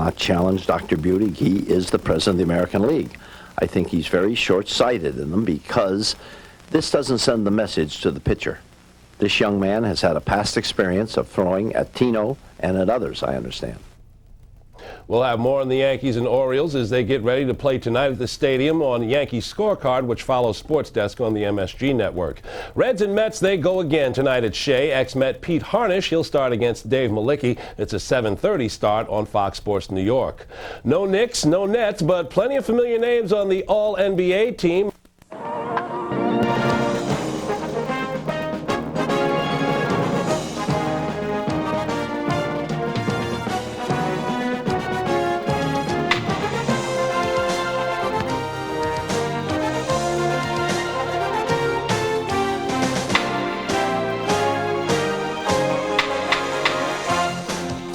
not challenge Dr. Beauty. He is the president of the American League. I think he's very short-sighted in them because this doesn't send the message to the pitcher. This young man has had a past experience of throwing at Tino and at others, I understand. We'll have more on the Yankees and Orioles as they get ready to play tonight at the stadium on Yankees Scorecard, which follows Sports Desk on the MSG network. Reds and Mets, they go again tonight at Shea. Ex-Met Pete Harnisch, he'll start against Dave Malicki. It's a 7:30 start on Fox Sports New York. No Knicks, no Nets, but plenty of familiar names on the All-NBA team.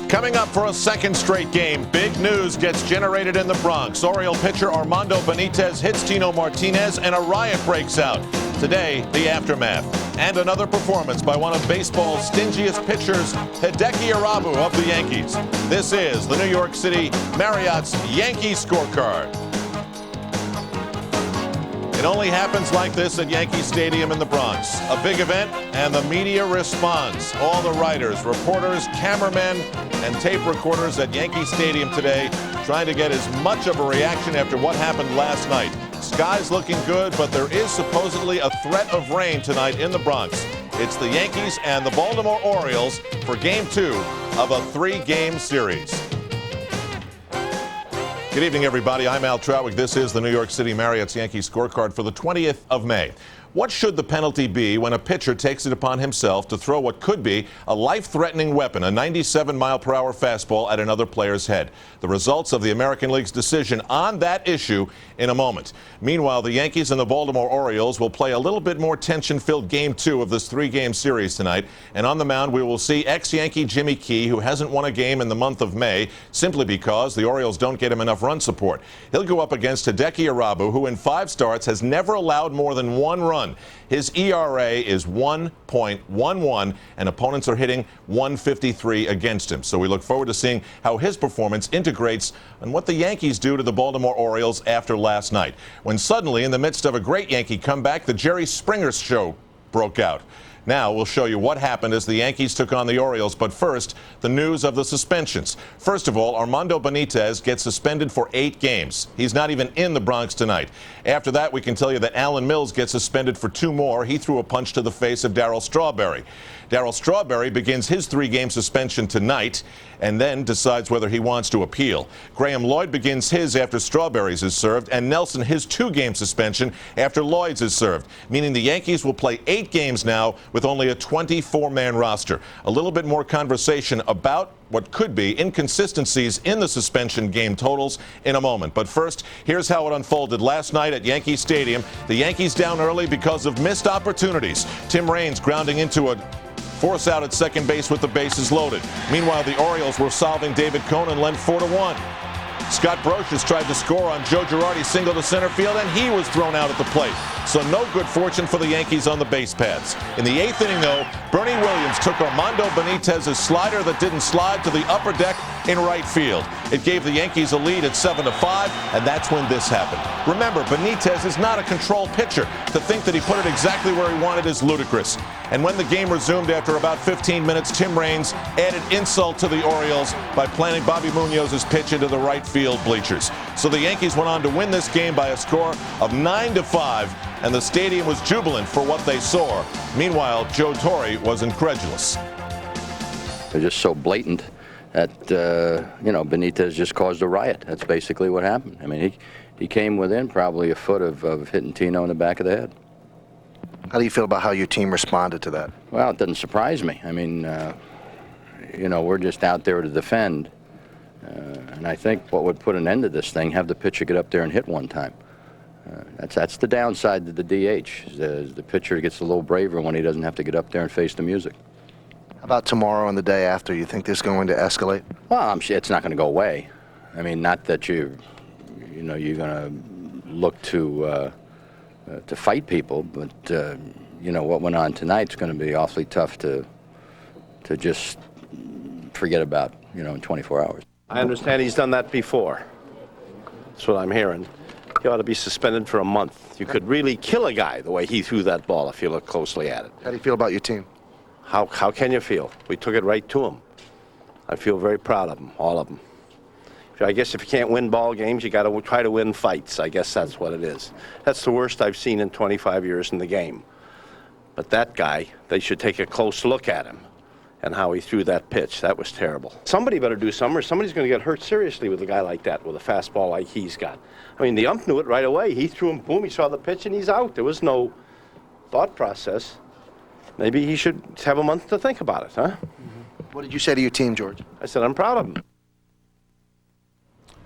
Coming up for a second straight game, big news gets generated in the Bronx. Oriole pitcher Armando Benitez hits Tino Martinez and a riot breaks out. Today, the aftermath. And another performance by one of baseball's stingiest pitchers, Hideki Irabu of the Yankees. This is the New York City Marriott's Yankee Scorecard. It only happens like this at Yankee Stadium in the Bronx. A big event, and the media responds. All the writers, reporters, cameramen, and tape recorders at Yankee Stadium today trying to get as much of a reaction after what happened last night. Sky's looking good, but there is supposedly a threat of rain tonight in the Bronx. It's the Yankees and the Baltimore Orioles for Game 2 of a 3-game series. Good evening, everybody. I'm Al Troutwig. This is the New York City Marriott's Yankee Scorecard for the 20th of May. What should the penalty be when a pitcher takes it upon himself to throw what could be a life-threatening weapon, a 97-mile-per-hour fastball at another player's head? The results of the American League's decision on that issue in a moment. Meanwhile, the Yankees and the Baltimore Orioles will play a little bit more tension-filled Game 2 of this 3-game series tonight. And on the mound, we will see ex-Yankee Jimmy Key, who hasn't won a game in the month of May simply because the Orioles don't get him enough run support. He'll go up against Hideki Irabu, who in 5 starts has never allowed more than 1 run. His ERA is 1.11, and opponents are hitting 153 against him. So we look forward to seeing how his performance integrates on what the Yankees do to the Baltimore Orioles after last night, when suddenly, in the midst of a great Yankee comeback, the Jerry Springer show broke out. Now we'll show you what happened as the Yankees took on the Orioles, but first, the news of the suspensions. First of all, Armando Benitez gets suspended for 8 games. He's not even in the Bronx tonight. After that, we can tell you that Alan Mills gets suspended for 2 more. He threw a punch to the face of Darryl Strawberry. Darryl Strawberry begins his 3-game suspension tonight and then decides whether he wants to appeal. Graham Lloyd begins his after Strawberry's is served, and Nelson his 2-game suspension after Lloyd's is served, meaning the Yankees will play 8 games now with only a 24-man roster. A little bit more conversation about what could be inconsistencies in the suspension game totals in a moment. But first, here's how it unfolded last night at Yankee Stadium. The Yankees down early because of missed opportunities. Tim Raines grounding into a force out at second base with the bases loaded. Meanwhile, the Orioles were solving David Cone and led 4-1. Scott Brocious tried to score on Joe Girardi's single to center field, and he was thrown out at the plate. So no good fortune for the Yankees on the base paths. In the 8th inning, though, Bernie Williams took Armando Benitez's slider that didn't slide to the upper deck in right field. It gave the Yankees a lead at 7-5, and that's when this happened. Remember, Benitez is not a control pitcher. To think that he put it exactly where he wanted is ludicrous. And when the game resumed after about 15 minutes, Tim Raines added insult to the Orioles by planting Bobby Munoz's pitch into the right field bleachers. So the Yankees went on to win this game by a score of 9-5, and the stadium was jubilant for what they saw. Meanwhile, Joe Torre was incredulous. They're just so blatant that, Benitez just caused a riot. That's basically what happened. I mean, he came within probably a foot of hitting Tino in the back of the head. How do you feel about how your team responded to that? Well, it doesn't surprise me. I mean, we're just out there to defend. And I think what would put an end to this thing, have the pitcher get up there and hit one time. That's the downside to the DH. The pitcher gets a little braver when he doesn't have to get up there and face the music. How about tomorrow and the day after? You think this is going to escalate? Well, I'm sure it's not going to go away. I mean, not that you're going to look to fight people, but what went on tonight's going to be awfully tough to just forget about, in 24 hours. I understand he's done that before. That's what I'm hearing. He ought to be suspended for a month. You could really kill a guy the way he threw that ball if you look closely at it. How do you feel about your team? How can you feel? We took it right to him. I feel very proud of them, all of them. I guess if you can't win ball games, you got to try to win fights. I guess that's what it is. That's the worst I've seen in 25 years in the game. But that guy, they should take a close look at him and how he threw that pitch. That was terrible. Somebody better do something, or somebody's going to get hurt seriously with a guy like that, with a fastball like he's got. I mean, the ump knew it right away. He threw him, boom, he saw the pitch, and he's out. There was no thought process. Maybe he should have a month to think about it, huh? What did you say to your team, George? I said, I'm proud of him.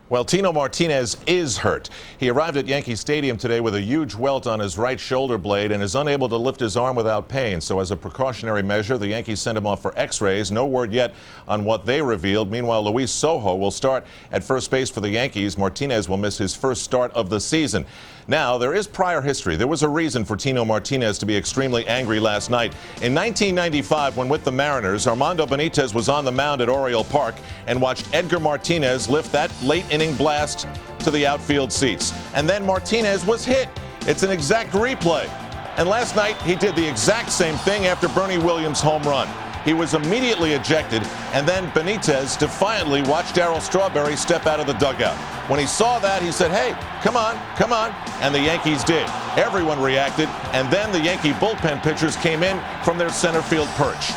Well, Tino Martinez is hurt. He arrived at Yankee Stadium today with a huge welt on his right shoulder blade and is unable to lift his arm without pain. So as a precautionary measure, the Yankees sent him off for x-rays. No word yet on what they revealed. Meanwhile, Luis Sojo will start at first base for the Yankees. Martinez will miss his first start of the season. Now, there is prior history. There was a reason for Tino Martinez to be extremely angry last night. In 1995, when with the Mariners, Armando Benitez was on the mound at Oriole Park and watched Edgar Martinez lift that late inning blast to the outfield seats. And then Martinez was hit. It's an exact replay. And last night, he did the exact same thing after Bernie Williams' home run. He was immediately ejected, and then Benitez defiantly watched Darryl Strawberry step out of the dugout. When he saw that, he said, hey, come on, come on, and the Yankees did. Everyone reacted, and then the Yankee bullpen pitchers came in from their center field perch.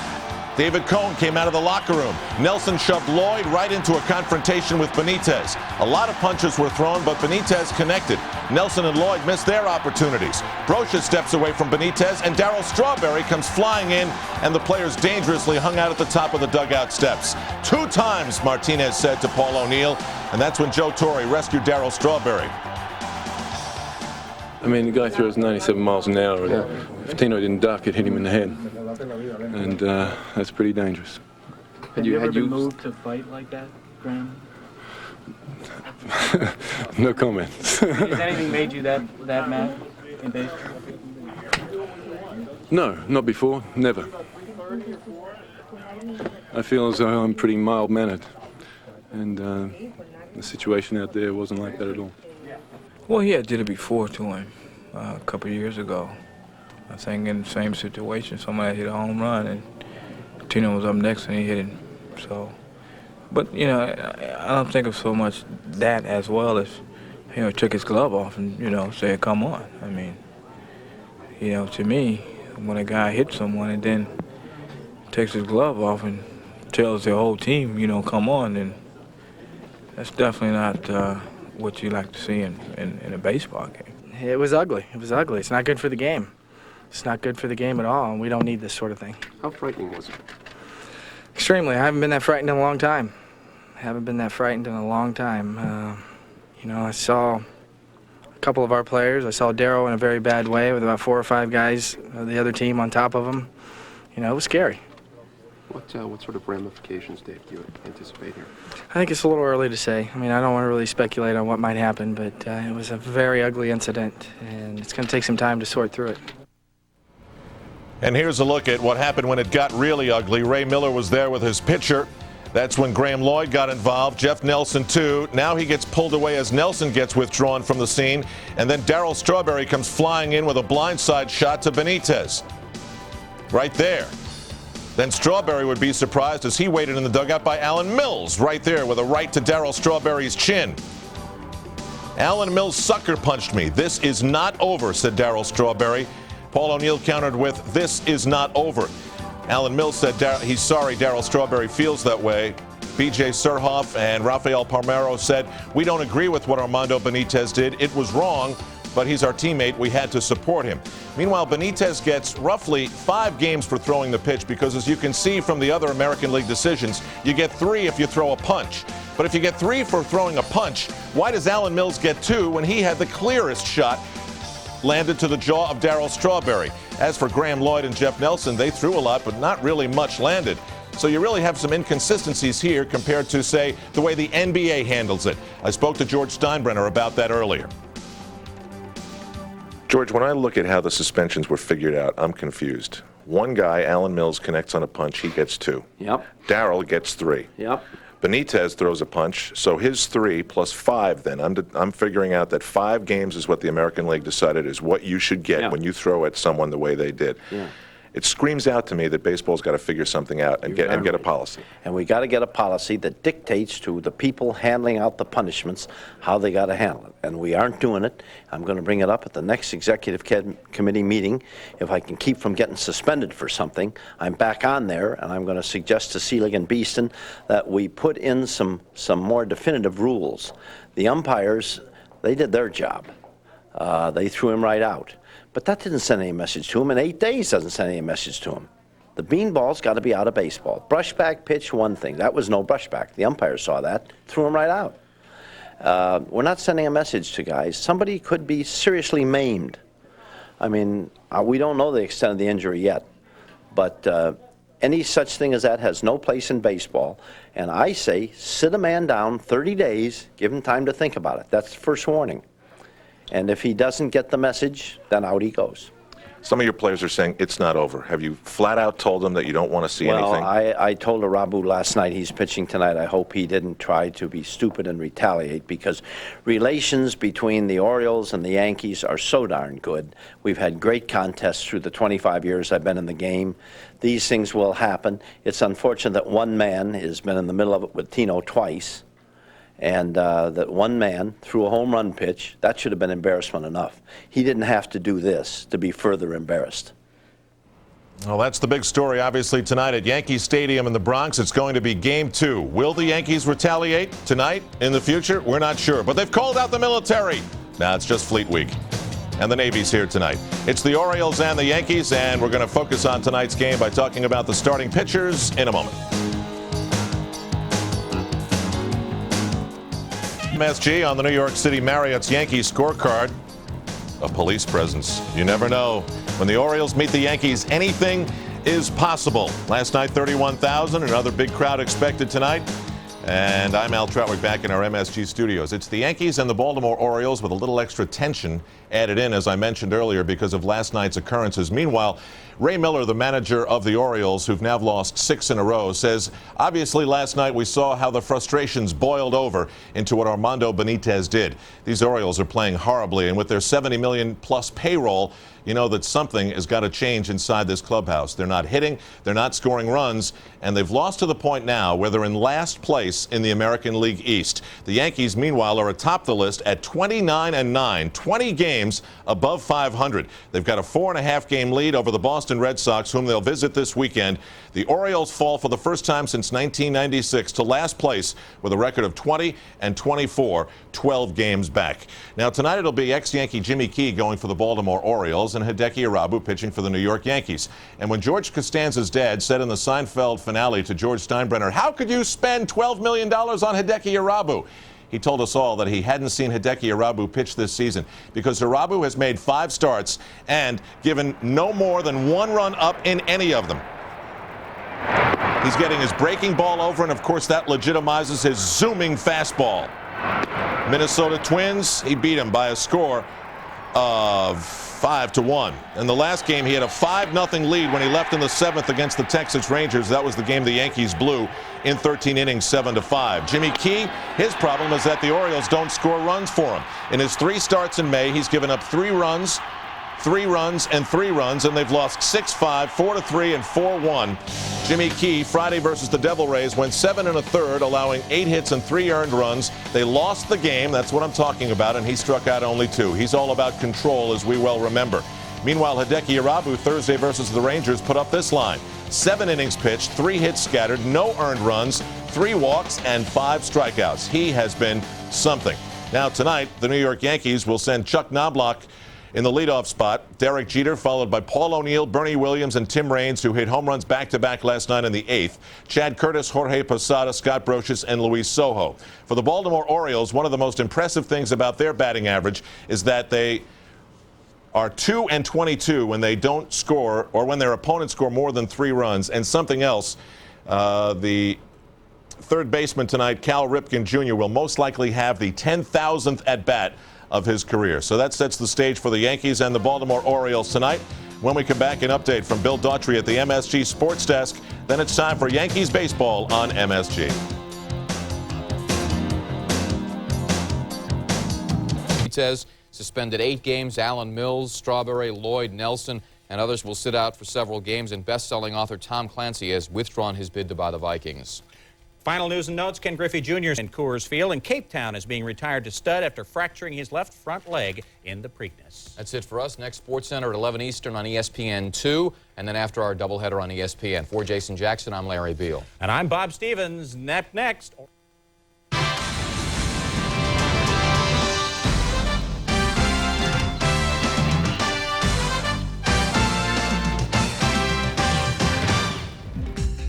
David Cohn came out of the locker room. Nelson shoved Lloyd right into a confrontation with Benitez. A lot of punches were thrown, but Benitez connected. Nelson and Lloyd missed their opportunities. Brosha steps away from Benitez, and Darryl Strawberry comes flying in, and the players dangerously hung out at the top of the dugout steps. 2 times, Martinez said to Paul O'Neill, and that's when Joe Torre rescued Darryl Strawberry. I mean, the guy throws 97 miles an hour, and if Tino didn't duck, it hit him in the head. And that's pretty dangerous. Have you ever been moved to fight like that, Graham? No comments. Has anything made you that mad in baseball? No, not before, never. I feel as though I'm pretty mild-mannered, and the situation out there wasn't like that at all. Well, he had did it before to him a couple of years ago. I think in the same situation, somebody hit a home run and Tino was up next and he hit it. So, but you know, I don't think of so much that as well as, you know, took his glove off and, you know, said, come on. I mean, you know, to me, when a guy hits someone and then takes his glove off and tells the whole team, you know, come on, then that's definitely not what you like to see in a baseball game. It was ugly. It was ugly. It's not good for the game. It's not good for the game at all, and we don't need this sort of thing. How frightening was it? Extremely. I haven't been that frightened in a long time. You know, I saw a couple of our players. I saw Darryl in a very bad way with about 4 or 5 guys of the other team on top of him. You know, it was scary. What sort of ramifications, Dave, do you anticipate here? I think it's a little early to say. I mean, I don't want to really speculate on what might happen, but it was a very ugly incident, and it's going to take some time to sort through it. And here's a look at what happened when it got really ugly. Ray Miller was there with his pitcher. That's when Graham Lloyd got involved. Jeff Nelson, too. Now he gets pulled away as Nelson gets withdrawn from the scene. And then Darryl Strawberry comes flying in with a blindside shot to Benitez. Right there. Then Strawberry would be surprised as he waited in the dugout by Alan Mills right there with a right to Darryl Strawberry's chin. Alan Mills sucker punched me. This is not over, said Darryl Strawberry. Paul O'Neill countered with, this is not over. Alan Mills said he's sorry Darryl Strawberry feels that way. B.J. Surhoff and Rafael Palmeiro said, we don't agree with what Armando Benitez did. It was wrong, but he's our teammate. We had to support him. Meanwhile, Benitez gets roughly 5 games for throwing the pitch because, as you can see from the other American League decisions, you get 3 if you throw a punch. But if you get 3 for throwing a punch, why does Alan Mills get 2 when he had the clearest shot landed to the jaw of Darryl Strawberry? As for Graham Lloyd and Jeff Nelson, they threw a lot, but not really much landed. So you really have some inconsistencies here compared to, say, the way the NBA handles it. I spoke to George Steinbrenner about that earlier. George, when I look at how the suspensions were figured out, I'm confused. One guy, Alan Mills, connects on a punch, he gets 2. Yep. Darryl gets 3. Yep. Benitez throws a punch, so his 3 plus 5 then. I'm figuring out that 5 games is what the American League decided is what you should get when you throw at someone the way they did. Yeah. It screams out to me that baseball's got to figure something out and get a policy. And we got to get a policy that dictates to the people handling out the punishments how they got to handle it. And we aren't doing it. I'm going to bring it up at the next executive committee meeting. If I can keep from getting suspended for something, I'm back on there, and I'm going to suggest to Seelig and Beeston that we put in some more definitive rules. The umpires, they did their job. They threw him right out. But that didn't send any message to him, and 8 days doesn't send any message to him. The beanball's got to be out of baseball. Brushback pitch, one thing. That was no brushback. The umpires saw that, threw him right out. We're not sending a message to guys. Somebody could be seriously maimed. I mean, we don't know the extent of the injury yet, but any such thing as that has no place in baseball. And I say, sit a man down 30 days, give him time to think about it. That's the first warning. And if he doesn't get the message, then out he goes. Some of your players are saying it's not over. Have you flat out told them that you don't want to see anything? Well, I told Irabu last night, he's pitching tonight. I hope he didn't try to be stupid and retaliate, because relations between the Orioles and the Yankees are so darn good. We've had great contests through the 25 years I've been in the game. These things will happen. It's unfortunate that one man has been in the middle of it with Tino twice. And that one man threw a home run pitch. That should have been embarrassment enough. He didn't have to do this to be further embarrassed. Well, that's the big story, obviously, tonight at Yankee Stadium in the Bronx. It's going to be Game 2. Will the Yankees retaliate tonight, in the future? We're not sure. But they've called out the military. Now it's just Fleet Week. And the Navy's here tonight. It's the Orioles and the Yankees, and we're going to focus on tonight's game by talking about the starting pitchers in a moment. MSG on the New York City Marriott's Yankees scorecard. A police presence. You never know. When the Orioles meet the Yankees, anything is possible. Last night, 31,000. Another big crowd expected tonight. And I'm Al Troutwick back in our MSG studios. It's the Yankees and the Baltimore Orioles with a little extra tension added in, as I mentioned earlier, because of last night's occurrences. Meanwhile, Ray Miller, the manager of the Orioles, who've now lost 6 in a row, says, obviously last night we saw how the frustrations boiled over into what Armando Benitez did. These Orioles are playing horribly, and with their $70 million plus payroll, you know that something has got to change inside this clubhouse. They're not hitting, they're not scoring runs, and they've lost to the point now where they're in last place in the American League East. The Yankees, meanwhile, are atop the list at 29-9, 20 games above 500. They've got a 4.5 game lead over the Boston Red Sox, whom they'll visit this weekend. The Orioles fall for the first time since 1996 to last place with a record of 20-24, 12 games back. Now tonight it'll be ex-Yankee Jimmy Key going for the Baltimore Orioles and Hideki Irabu pitching for the New York Yankees. And when George Costanza's dad said in the Seinfeld finale to George Steinbrenner, "How could you spend $12 million on Hideki Irabu?" He told us all that he hadn't seen Hideki Irabu pitch this season because Irabu has made 5 starts and given no more than 1 run up in any of them. He's getting his breaking ball over, and of course that legitimizes his zooming fastball. Minnesota Twins, he beat him by a score of 5-1. In the last game, he had a 5-0 lead when he left in the 7th against the Texas Rangers. That was the game the Yankees blew in 13 innings, 7-5. Jimmy Key, his problem is that the Orioles don't score runs for him. In his 3 starts in May, he's given up 3 runs, 3 runs, and 3 runs, and they've lost 6-5, 4-3, and 4-1. Jimmy Key, Friday versus the Devil Rays, went 7 1/3, allowing 8 hits and 3 earned runs. They lost the game, that's what I'm talking about, and he struck out only 2. He's all about control, as we well remember. Meanwhile, Hideki Irabu, Thursday versus the Rangers, put up this line. 7 innings pitched, 3 hits scattered, no earned runs, 3 walks, and 5 strikeouts. He has been something. Now tonight, the New York Yankees will send Chuck Knobloch in the leadoff spot. Derek Jeter, followed by Paul O'Neill, Bernie Williams, and Tim Raines, who hit home runs back-to-back last night in the 8th. Chad Curtis, Jorge Posada, Scott Brocious, and Luis Sojo. For the Baltimore Orioles, one of the most impressive things about their batting average is that they are 2-22 when they don't score, or when their opponents score more than 3 runs. And something else, the third baseman tonight, Cal Ripken Jr., will most likely have the 10,000th at-bat of his career. So that sets the stage for the Yankees and the Baltimore Orioles tonight. When we come back, an update from Bill Daughtry at the MSG Sports Desk. Then it's time for Yankees baseball on MSG. Benitez suspended 8 games. Alan Mills, Strawberry, Lloyd, Nelson, and others will sit out for several games. And best-selling author Tom Clancy has withdrawn his bid to buy the Vikings. Final news and notes, Ken Griffey Jr. in Coors Field, and Cape Town is being retired to stud after fracturing his left front leg in the Preakness. That's it for us. Next Sports Center at 11 Eastern on ESPN 2, and then after our doubleheader on ESPN. For Jason Jackson, I'm Larry Beal. And I'm Bob Stevens. Next.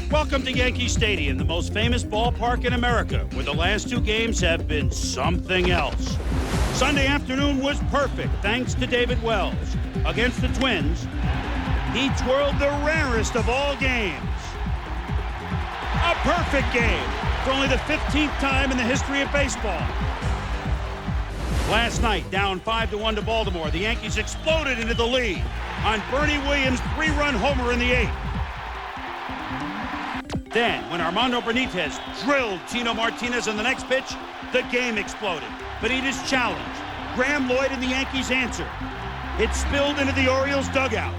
Welcome to Yankee Stadium, the most famous ballpark in America, where the last 2 games have been something else. Sunday afternoon was perfect, thanks to David Wells. Against the Twins, he twirled the rarest of all games. A perfect game for only the 15th time in the history of baseball. Last night, down 5-1 to Baltimore, the Yankees exploded into the lead on Bernie Williams' 3-run homer in the 8th. Then, when Armando Benitez drilled Tino Martinez on the next pitch, the game exploded. Benitez challenged. Graham Lloyd and the Yankees answered. It spilled into the Orioles' dugout,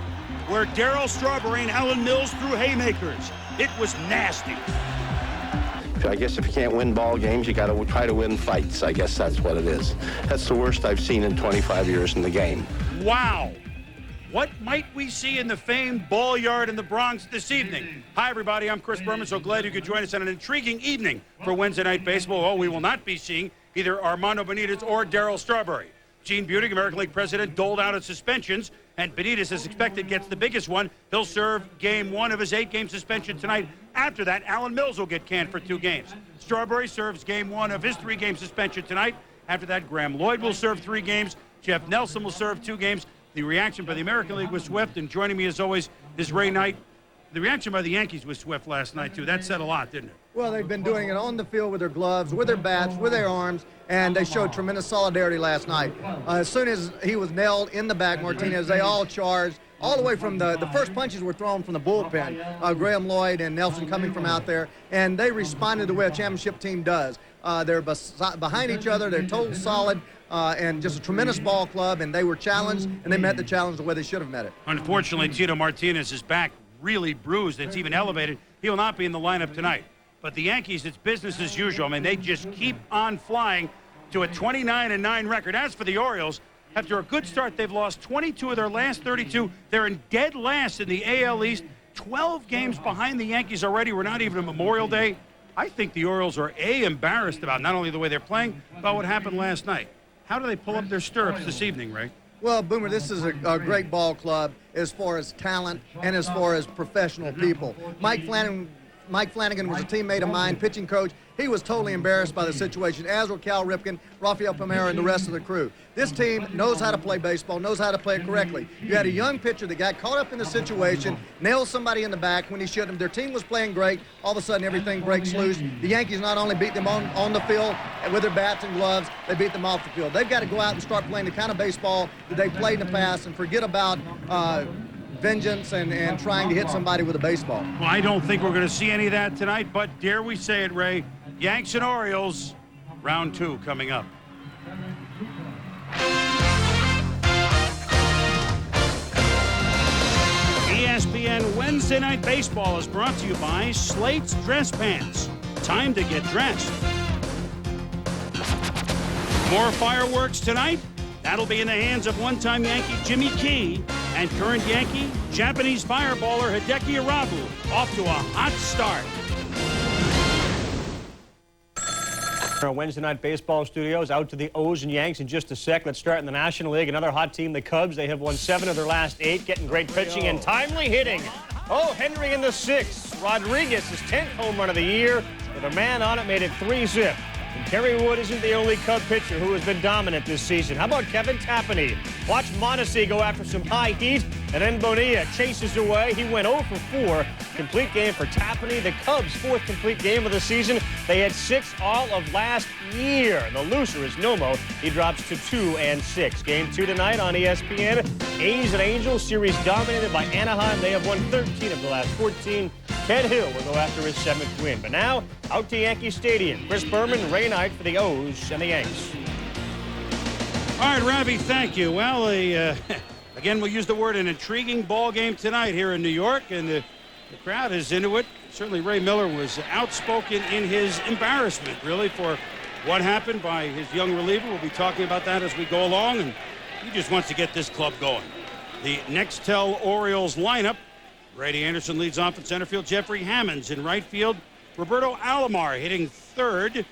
where Darryl Strawberry and Alan Mills threw haymakers. It was nasty. I guess if you can't win ball games, you got to try to win fights. I guess that's what it is. That's the worst I've seen in 25 years in the game. Wow. What might we see in the famed ball yard in the Bronx this evening? Hi, everybody. I'm Chris Berman. So glad you could join us on an intriguing evening for Wednesday Night Baseball. Oh, we will not be seeing either Armando Benitez or Darryl Strawberry. Gene Budig, American League president, doled out its suspensions, and Benitez, as expected, gets the biggest one. He'll serve game 1 of his 8-game suspension tonight. After that, Alan Mills will get canned for 2 games. Strawberry serves game 1 of his 3-game suspension tonight. After that, Graham Lloyd will serve 3 games. Jeff Nelson will serve 2 games. The reaction by the American League was swift, and joining me as always is Ray Knight. The reaction by the Yankees was swift last night, too. That said a lot, didn't it? Well, they've been doing it on the field with their gloves, with their bats, with their arms, and they showed tremendous solidarity last night. As soon as he was nailed in the back, Martinez, they all charged. All the way from the first punches were thrown from the bullpen. Graham Lloyd and Nelson coming from out there, and they responded the way a championship team does. They're behind each other. They're total solid. And just a tremendous ball club, and they were challenged, and they met the challenge the way they should have met it. Unfortunately, Tito Martinez's back really bruised. It's even elevated. He will not be in the lineup tonight. But the Yankees, it's business as usual. I mean, they just keep on flying to a 29-9 record. As for the Orioles, after a good start, they've lost 22 of their last 32. They're in dead last in the AL East. 12 games behind the Yankees already. We're not even a Memorial Day. I think the Orioles are, embarrassed about not only the way they're playing, but what happened last night. How do they pull up their stirrups this evening, Ray? Well, Boomer, this is a great ball club as far as talent and as far as professional people. Mike Flanagan was a teammate of mine, pitching coach. He was totally embarrassed by the situation, as were Cal Ripken, Rafael Palmeiro, and the rest of the crew. This team knows how to play baseball, knows how to play it correctly. You had a young pitcher that got caught up in the situation, nailed somebody in the back when he shouldn't have. Their team was playing great. All of a sudden, everything breaks loose. The Yankees not only beat them on the field with their bats and gloves, they beat them off the field. They've got to go out and start playing the kind of baseball that they played in the past and forget about vengeance and trying to hit somebody with a baseball. Well, I don't think we're going to see any of that tonight, but dare we say it, Ray, Yanks and Orioles, round 2 coming up. ESPN Wednesday Night Baseball is brought to you by Slate's Dress Pants. Time to get dressed. More fireworks tonight. That'll be in the hands of one-time Yankee Jimmy Key and current Yankee Japanese fireballer Hideki Irabu off to a hot start. Our Wednesday Night Baseball studios out to the O's and Yanks in just a sec. Let's start in the National League. Another hot team, the Cubs. They have won 7 of their last 8, getting great pitching and timely hitting. Oh, Henry in the 6th. Rodriguez, his 10th home run of the year. With a man on it, made it 3-zip. And Kerry Wood isn't the only Cub pitcher who has been dominant this season. How about Kevin Tapani? Watch Mondesi go after some high heat, and then Bonilla chases away. He went 0 for 4. Complete game for Tapani. The Cubs' 4th complete game of the season. They had 6 all of last year. The loser is Nomo. He drops to 2-6. Game 2 tonight on ESPN. A's and Angels series dominated by Anaheim. They have won 13 of the last 14. Ted Hill will go after his 7th win. But now, out to Yankee Stadium. Chris Berman, Ray Knight for the O's and the Yanks. All right, Ravi, thank you. Well, again, we'll use the word an intriguing ball game tonight here in New York, and the crowd is into it. Certainly Ray Miller was outspoken in his embarrassment, really, for what happened by his young reliever. We'll be talking about that as we go along, and he just wants to get this club going. The Nextel Orioles lineup: Brady Anderson leads off in center field. Jeffrey Hammonds in right field. Roberto Alomar hitting third.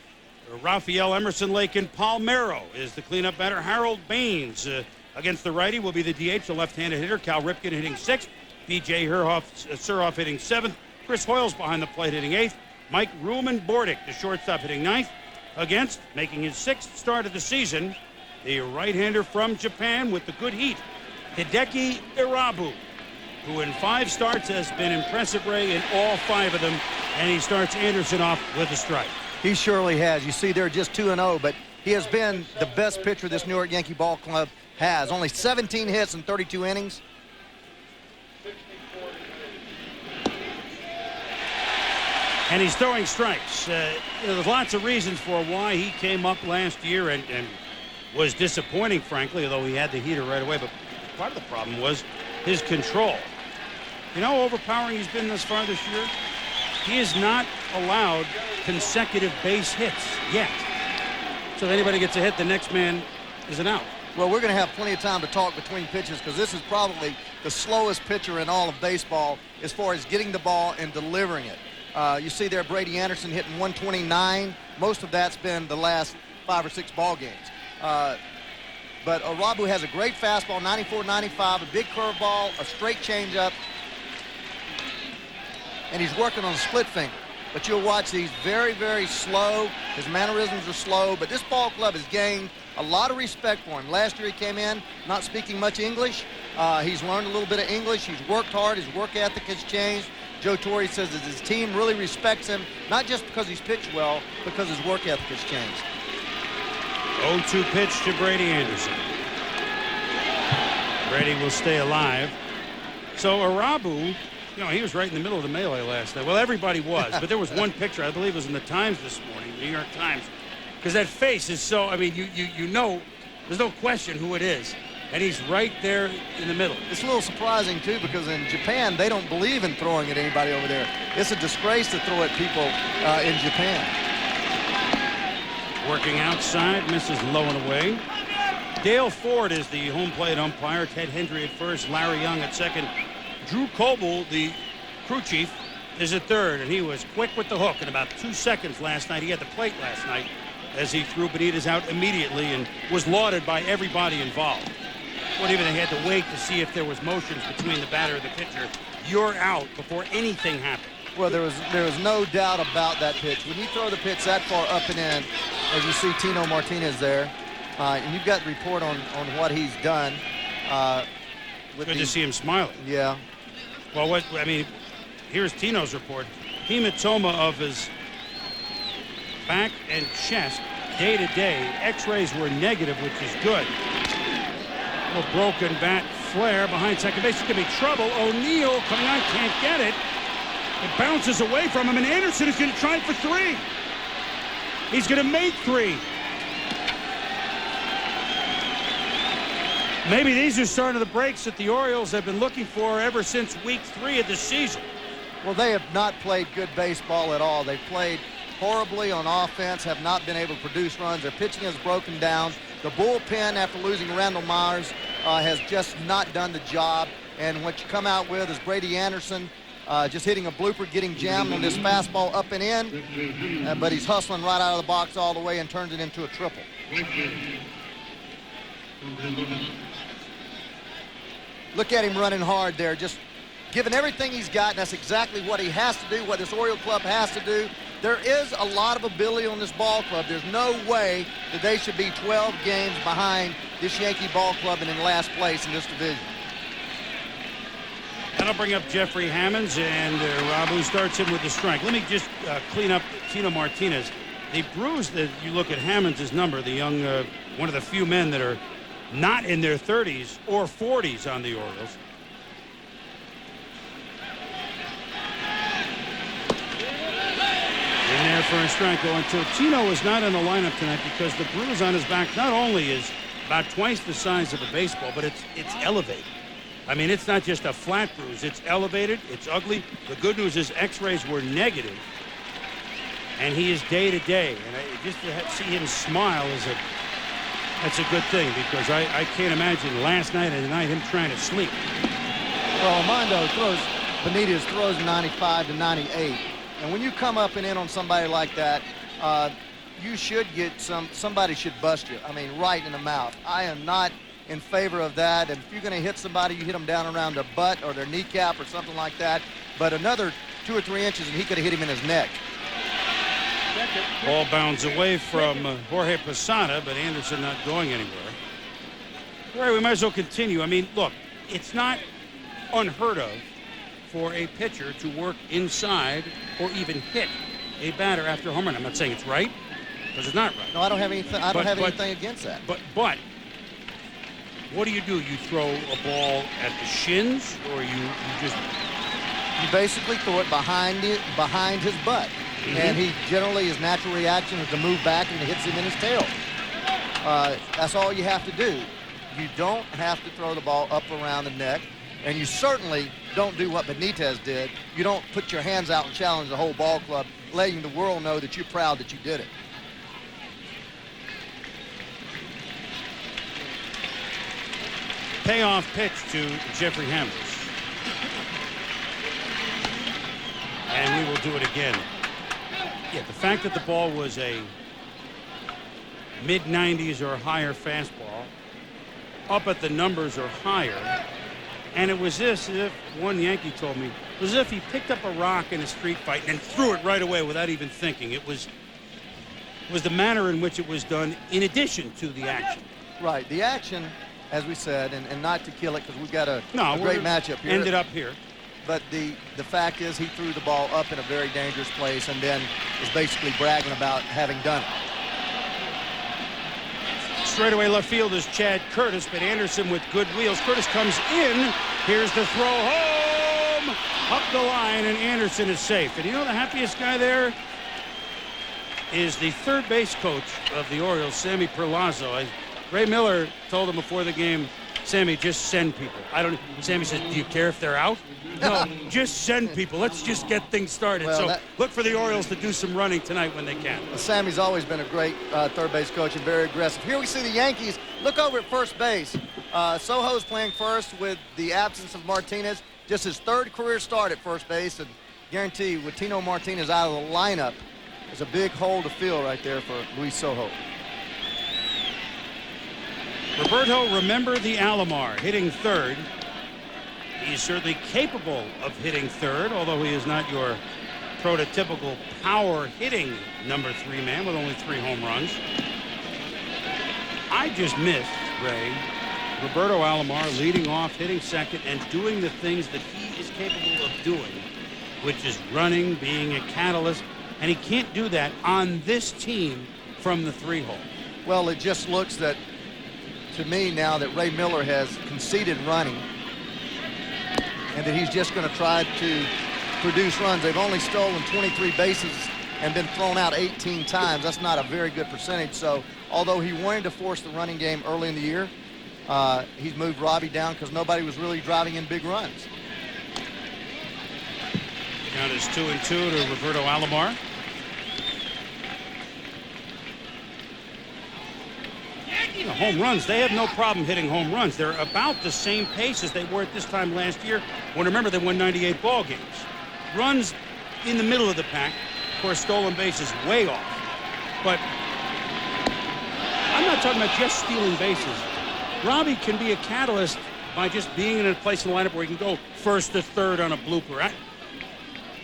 Rafael Emerson Lake in Palmero is the cleanup batter. Harold Baines against the righty will be the DH, the left-handed hitter. Cal Ripken hitting sixth. B.J. Surhoff hitting seventh. Chris Hoyles behind the plate hitting eighth. Mike Rumen-Bordick, the shortstop, hitting ninth. Against, making his sixth start of the season, the right-hander from Japan with the good heat, Hideki Irabu, who in 5 starts has been impressive, Ray, in all 5 of them, and he starts Anderson off with a strike. He surely has. You see they're just 2-0, but he has been the best pitcher this New York Yankee ball club has. Only 17 hits in 32 innings. And he's throwing strikes. There's lots of reasons for why he came up last year and was disappointing, frankly, although he had the heater right away. But part of the problem was his control. You know how overpowering he's been thus far this year? He is not allowed consecutive base hits yet. So if anybody gets a hit, the next man is an out. Well, we're going to have plenty of time to talk between pitches because this is probably the slowest pitcher in all of baseball as far as getting the ball and delivering it. You see there Brady Anderson hitting 129. Most of that's been the last 5 or 6 ball games. But Irabu has a great fastball, 94-95, a big curveball, a straight changeup, and he's working on a split finger. But you'll watch he's very, very slow. His mannerisms are slow, but this ball club has gained a lot of respect for him. Last year he came in not speaking much English. He's learned a little bit of English. He's worked hard. His work ethic has changed. Joe Torre says that his team really respects him, not just because he's pitched well, because his work ethic has changed. 0-2 pitch to Brady Anderson. Brady will stay alive. So Irabu, you know, he was right in the middle of the melee last night. Well, everybody was, but there was one picture, I believe it was in the Times this morning, New York Times, because that face is so, I mean, you know, there's no question who it is. And he's right there in the middle. It's a little surprising, too, because in Japan, they don't believe in throwing at anybody over there. It's a disgrace to throw at people in Japan. Working outside, misses low and away. Dale Ford is the home plate umpire. Ted Hendry at first, Larry Young at second. Drew Coble, the crew chief, is at third, and he was quick with the hook in about 2 seconds last night. He had the plate last night as he threw Benitez out immediately and was lauded by everybody involved. What even they had to wait to see if there was motions between the batter and the pitcher. You're out before anything happened. Well, there was no doubt about that pitch. When you throw the pitch that far up and in, as you see Tino Martinez there, and you've got the report on what he's done. Good to see him smiling. Yeah. Well, here's Tino's report. Hematoma of his back and chest day to day. X-rays were negative, which is good. A broken bat flare behind second base. It's going to be trouble. O'Neill coming on, can't get it. It bounces away from him, and Anderson is going to try for 3. He's going to make 3. Maybe these are starting the breaks that the Orioles have been looking for ever since week 3 of the season. Well, they have not played good baseball at all. They've played horribly on offense, have not been able to produce runs. Their pitching has broken down. The bullpen, after losing Randall Myers, has just not done the job. And what you come out with is Brady Anderson just hitting a blooper, getting jammed on this fastball up and in. But he's hustling right out of the box all the way and turns it into a triple. Look at him running hard there, just giving everything he's got, and that's exactly what he has to do, what this Oriole club has to do. There is a lot of ability on this ball club. There's no way that they should be 12 games behind this Yankee ball club and in last place in this division. That'll bring up Jeffrey Hammonds, and Irabu starts him with the strike. Let me just clean up Tino Martinez. The bruise that you look at Hammonds' number, the young, one of the few men that are not in their 30s or 40s on the Orioles. In there for a strike. So Tino is not in the lineup tonight because the bruise on his back not only is about twice the size of a baseball, but it's elevated. I mean, it's not just a flat bruise. It's elevated. It's ugly. The good news is X-rays were negative, and he is day to day. And just to see him smile that's a good thing, because I can't imagine last night and tonight him trying to sleep. Well, Armando Benitez throws 95 to 98, and when you come up and in on somebody like that, you should get somebody should bust you. I mean, right in the mouth. I am not in favor of that. And if you're going to hit somebody, you hit them down around their butt or their kneecap or something like that. But another 2 or 3 inches, and he could have hit him in his neck. Ball bounds away from Jorge Posada, but Anderson not going anywhere. All right, we might as well continue. I mean, look, it's not unheard of for a pitcher to work inside or even hit a batter after a home run. I'm not saying it's right, because it's not right. No, I don't have anything. I don't have anything against that. But what do? You throw a ball at the shins, or you basically throw it behind his butt. Mm-hmm. And he generally, his natural reaction is to move back, and it hits him in his tail. That's all you have to do. You don't have to throw the ball up around the neck, and you certainly don't do what Benitez did. You don't put your hands out and challenge the whole ball club, letting the world know that you're proud that you did it. Payoff pitch to Jeffrey Hammers. And we will do it again. Yeah, the fact that the ball was a mid-90s or higher fastball, up at the numbers or higher, and it was this, as if one Yankee told me, it was as if he picked up a rock in a street fight and threw it right away without even thinking. It was the manner in which it was done in addition to the action. Right, the action, as we said, and not to kill it, because we've got a great matchup here. Ended up here. But the fact is he threw the ball up in a very dangerous place and then is basically bragging about having done it. Straightaway left field is Chad Curtis, but Anderson with good wheels. Curtis comes in. Here's the throw home. Up the line, and Anderson is safe. And you know the happiest guy there is the third base coach of the Orioles, Sammy Perlazzo. Ray Miller told him before the game, Sammy, just send people. Sammy says, do you care if they're out? No, just send people. Let's just get things started. Well, so look for the Orioles to do some running tonight when they can. Sammy's always been a great third base coach and very aggressive. Here we see the Yankees. Look over at first base. Sojo's playing first with the absence of Martinez. Just his third career start at first base. And guarantee you, with Tino Martinez out of the lineup, there's a big hole to fill right there for Luis Sojo. Roberto, remember the Alomar, hitting third. He's certainly capable of hitting third, although he is not your prototypical power-hitting number 3 man with only 3 home runs. I just missed, Ray, Roberto Alomar leading off, hitting second, and doing the things that he is capable of doing, which is running, being a catalyst, and he can't do that on this team from the 3-hole. Well, it just looks that, to me now, that Ray Miller has conceded running, and that he's just going to try to produce runs. They've only stolen 23 bases and been thrown out 18 times. That's not a very good percentage. So although he wanted to force the running game early in the year, he's moved Robbie down because nobody was really driving in big runs. Count is 2-2 to Roberto Alomar. The home runs, they have no problem hitting home runs. They're about the same pace as they were at this time last year, when, remember, they won 98 ball games. Runs in the middle of the pack. Of course, stolen bases way off. But I'm not talking about just stealing bases. Robbie can be a catalyst by just being in a place in the lineup where he can go first to third on a blooper. I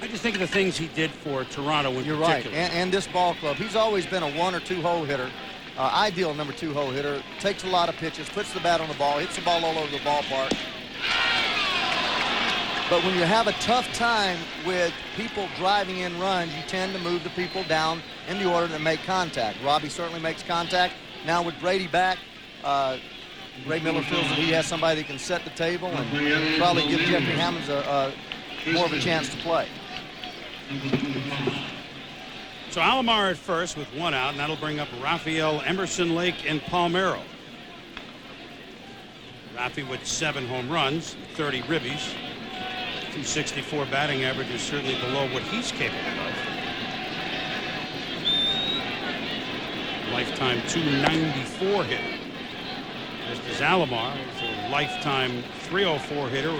just think of the things he did for Toronto in particular. You're right, and this ball club. He's always been a 1 or 2 hole hitter. Ideal number 2 hole hitter, takes a lot of pitches, puts the bat on the ball, hits the ball all over the ballpark. But when you have a tough time with people driving in runs, you tend to move the people down in the order that make contact. Robbie certainly makes contact. Now with Brady back, Ray Miller feels that he has somebody that can set the table and probably give Jeffrey Hammonds more of a chance to play. So Alomar at first with 1 out, and that'll bring up Rafael, Emerson, Lake, and Palmeiro. Rafi with 7 home runs, 30 ribbies. 264 batting average is certainly below what he's capable of. Lifetime 294 hitter. Just as Alomar is a lifetime 304 hitter.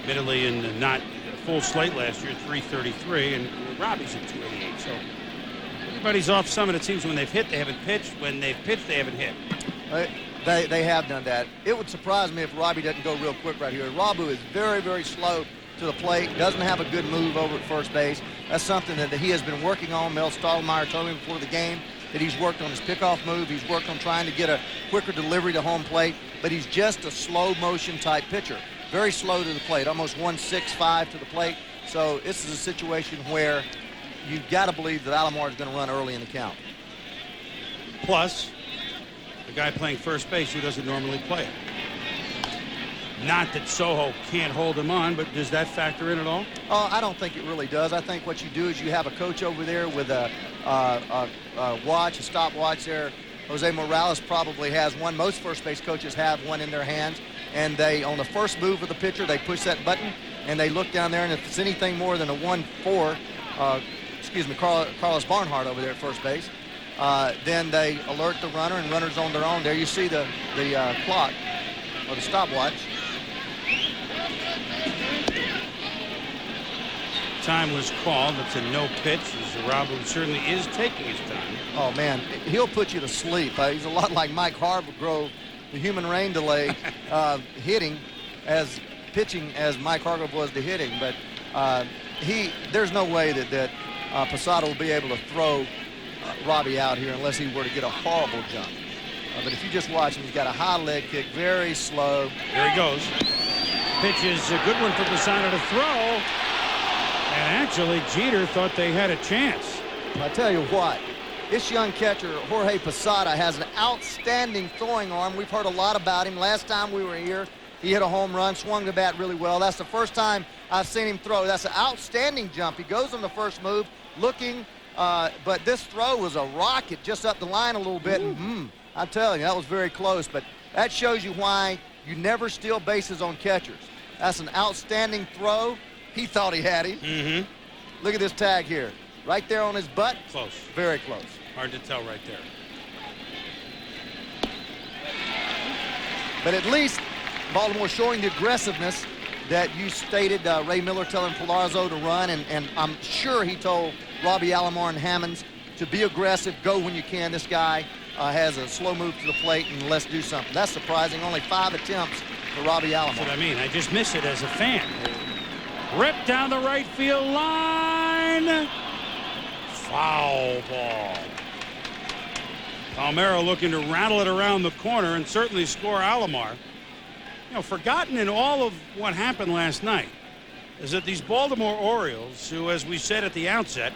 Admittedly in not full slate last year, 333, and Robbie's at 288. So everybody's off summit. It seems when they've hit, they haven't pitched. When they've pitched, they haven't hit. They have done that. It would surprise me if Robbie doesn't go real quick right here. Irabu is very, very slow to the plate, doesn't have a good move over at first base. That's something that he has been working on. Mel Stottlemyre told him before the game that he's worked on his pickoff move. He's worked on trying to get a quicker delivery to home plate, but he's just a slow motion type pitcher. Very slow to the plate, almost 1.65 to the plate. So this is a situation where you've got to believe that Alomar is going to run early in the count. Plus, the guy playing first base who doesn't normally play it. Not that Soho can't hold him on, but does that factor in at all? I don't think it really does. I think what you do is you have a coach over there with a watch, a stopwatch there. Jose Morales probably has one. Most first base coaches have one in their hands. And they, on the first move of the pitcher, they push that button, and they look down there, and if it's anything more than a 1-4, Carlos Barnhart over there at first base, then they alert the runner, and runner's on their own. There you see the clock, or the stopwatch. Time was called. It's a no pitch. Irabu certainly is taking his time. Oh, man, he'll put you to sleep. He's a lot like Mike Hargrove, the human rain delay, pitching as Mike Hargrove was to hitting. But there's no way that Posada will be able to throw Robbie out here unless he were to get a horrible jump. But if you just watch him, he's got a high leg kick, very slow. There he goes. Pitch is a good one for Posada to throw. And actually, Jeter thought they had a chance. I tell you what, this young catcher, Jorge Posada, has an outstanding throwing arm. We've heard a lot about him. Last time we were here, he hit a home run, swung the bat really well. That's the first time I've seen him throw. That's an outstanding jump. He goes on the first move, looking, but this throw was a rocket just up the line a little bit. And, I'm telling you, that was very close. But that shows you why you never steal bases on catchers. That's an outstanding throw. He thought he had him. Look at this tag here. Right there on his butt. Close. Very close. Hard to tell right there. But at least Baltimore showing the aggressiveness that you stated. Ray Miller telling Palazzo to run, and I'm sure he told Robbie Alomar and Hammonds to be aggressive, go when you can. This guy has a slow move to the plate, and let's do something. That's surprising. Only 5 attempts for Robbie Alomar. That's what I mean. I just miss it as a fan. Ripped down the right field line. Foul ball. Palmeiro looking to rattle it around the corner and certainly score Alomar. You know, forgotten in all of what happened last night is that these Baltimore Orioles, who, as we said at the outset,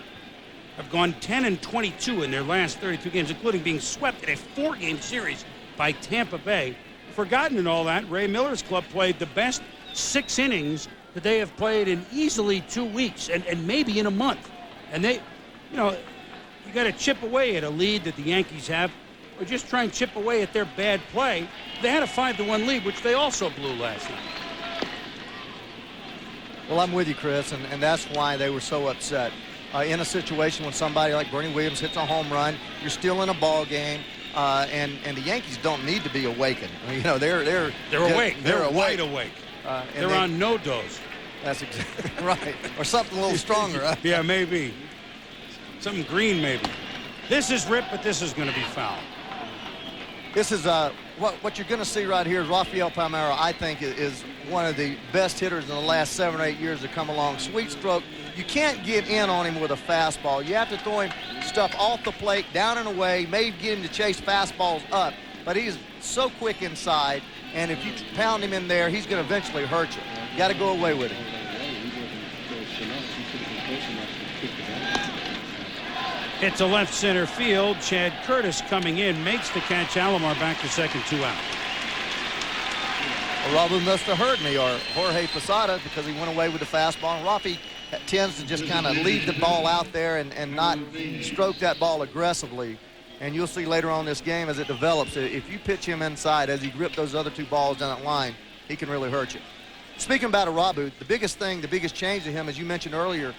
have gone 10-22 in their last 32 games, including being swept in a 4-game series by Tampa Bay. Forgotten in all that, Ray Miller's club played the best 6 innings that they have played in easily 2 weeks and maybe in a month. And they, you know, you got to chip away at a lead that the Yankees have, or just try and chip away at their bad play. They had a 5-1 lead, which they also blew last night. Well, I'm with you, Chris, and that's why they were so upset. In a situation when somebody like Bernie Williams hits a home run, you're still in a ball game, and the Yankees don't need to be awakened. I mean, you know, they're awake. They're awake. wide awake. They're on no dose. That's exactly right. Or something a little stronger. Huh? Yeah, maybe. Something green, maybe. This is ripped, but this is going to be foul. This is what you're going to see right here is Rafael Palmeiro, I think, is one of the best hitters in the last 7 or 8 years to come along. Sweet stroke. You can't get in on him with a fastball. You have to throw him stuff off the plate, down and away, maybe get him to chase fastballs up. But he's so quick inside, and if you pound him in there, he's going to eventually hurt you. You got to go away with him. It's a left center field. Chad Curtis coming in, makes the catch. Alomar back to second, 2 out. Irabu must have heard me, or Jorge Posada, because he went away with the fastball. And Rafi tends to just kind of leave the ball out there and not stroke that ball aggressively. And you'll see later on this game as it develops, if you pitch him inside, as he gripped those other two balls down that line, he can really hurt you. Speaking about Irabu, the biggest change to him, as you mentioned earlier,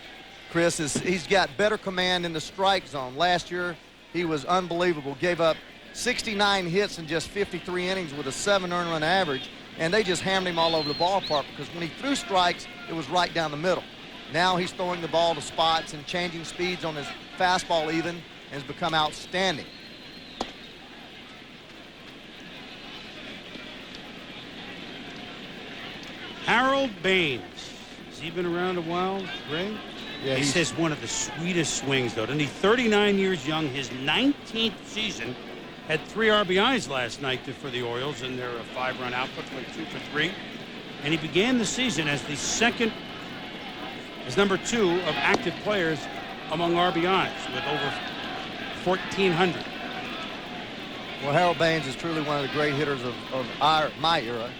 Chris, is he's got better command in the strike zone. Last year, he was unbelievable. Gave up 69 hits in just 53 innings with a 7 earned run average, and they just hammered him all over the ballpark because when he threw strikes, it was right down the middle. Now he's throwing the ball to spots and changing speeds on his fastball even, and has become outstanding. Harold Baines. Has he been around a while, Ray? Yeah, he says one of the sweetest swings, though. Doesn't he? 39 years young, his 19th season. Had 3 RBIs last night for the Orioles in their 5-run output, went 2 for 3. And he began the season as number 2 of active players among RBIs with over 1,400. Well, Harold Baines is truly one of the great hitters of my era.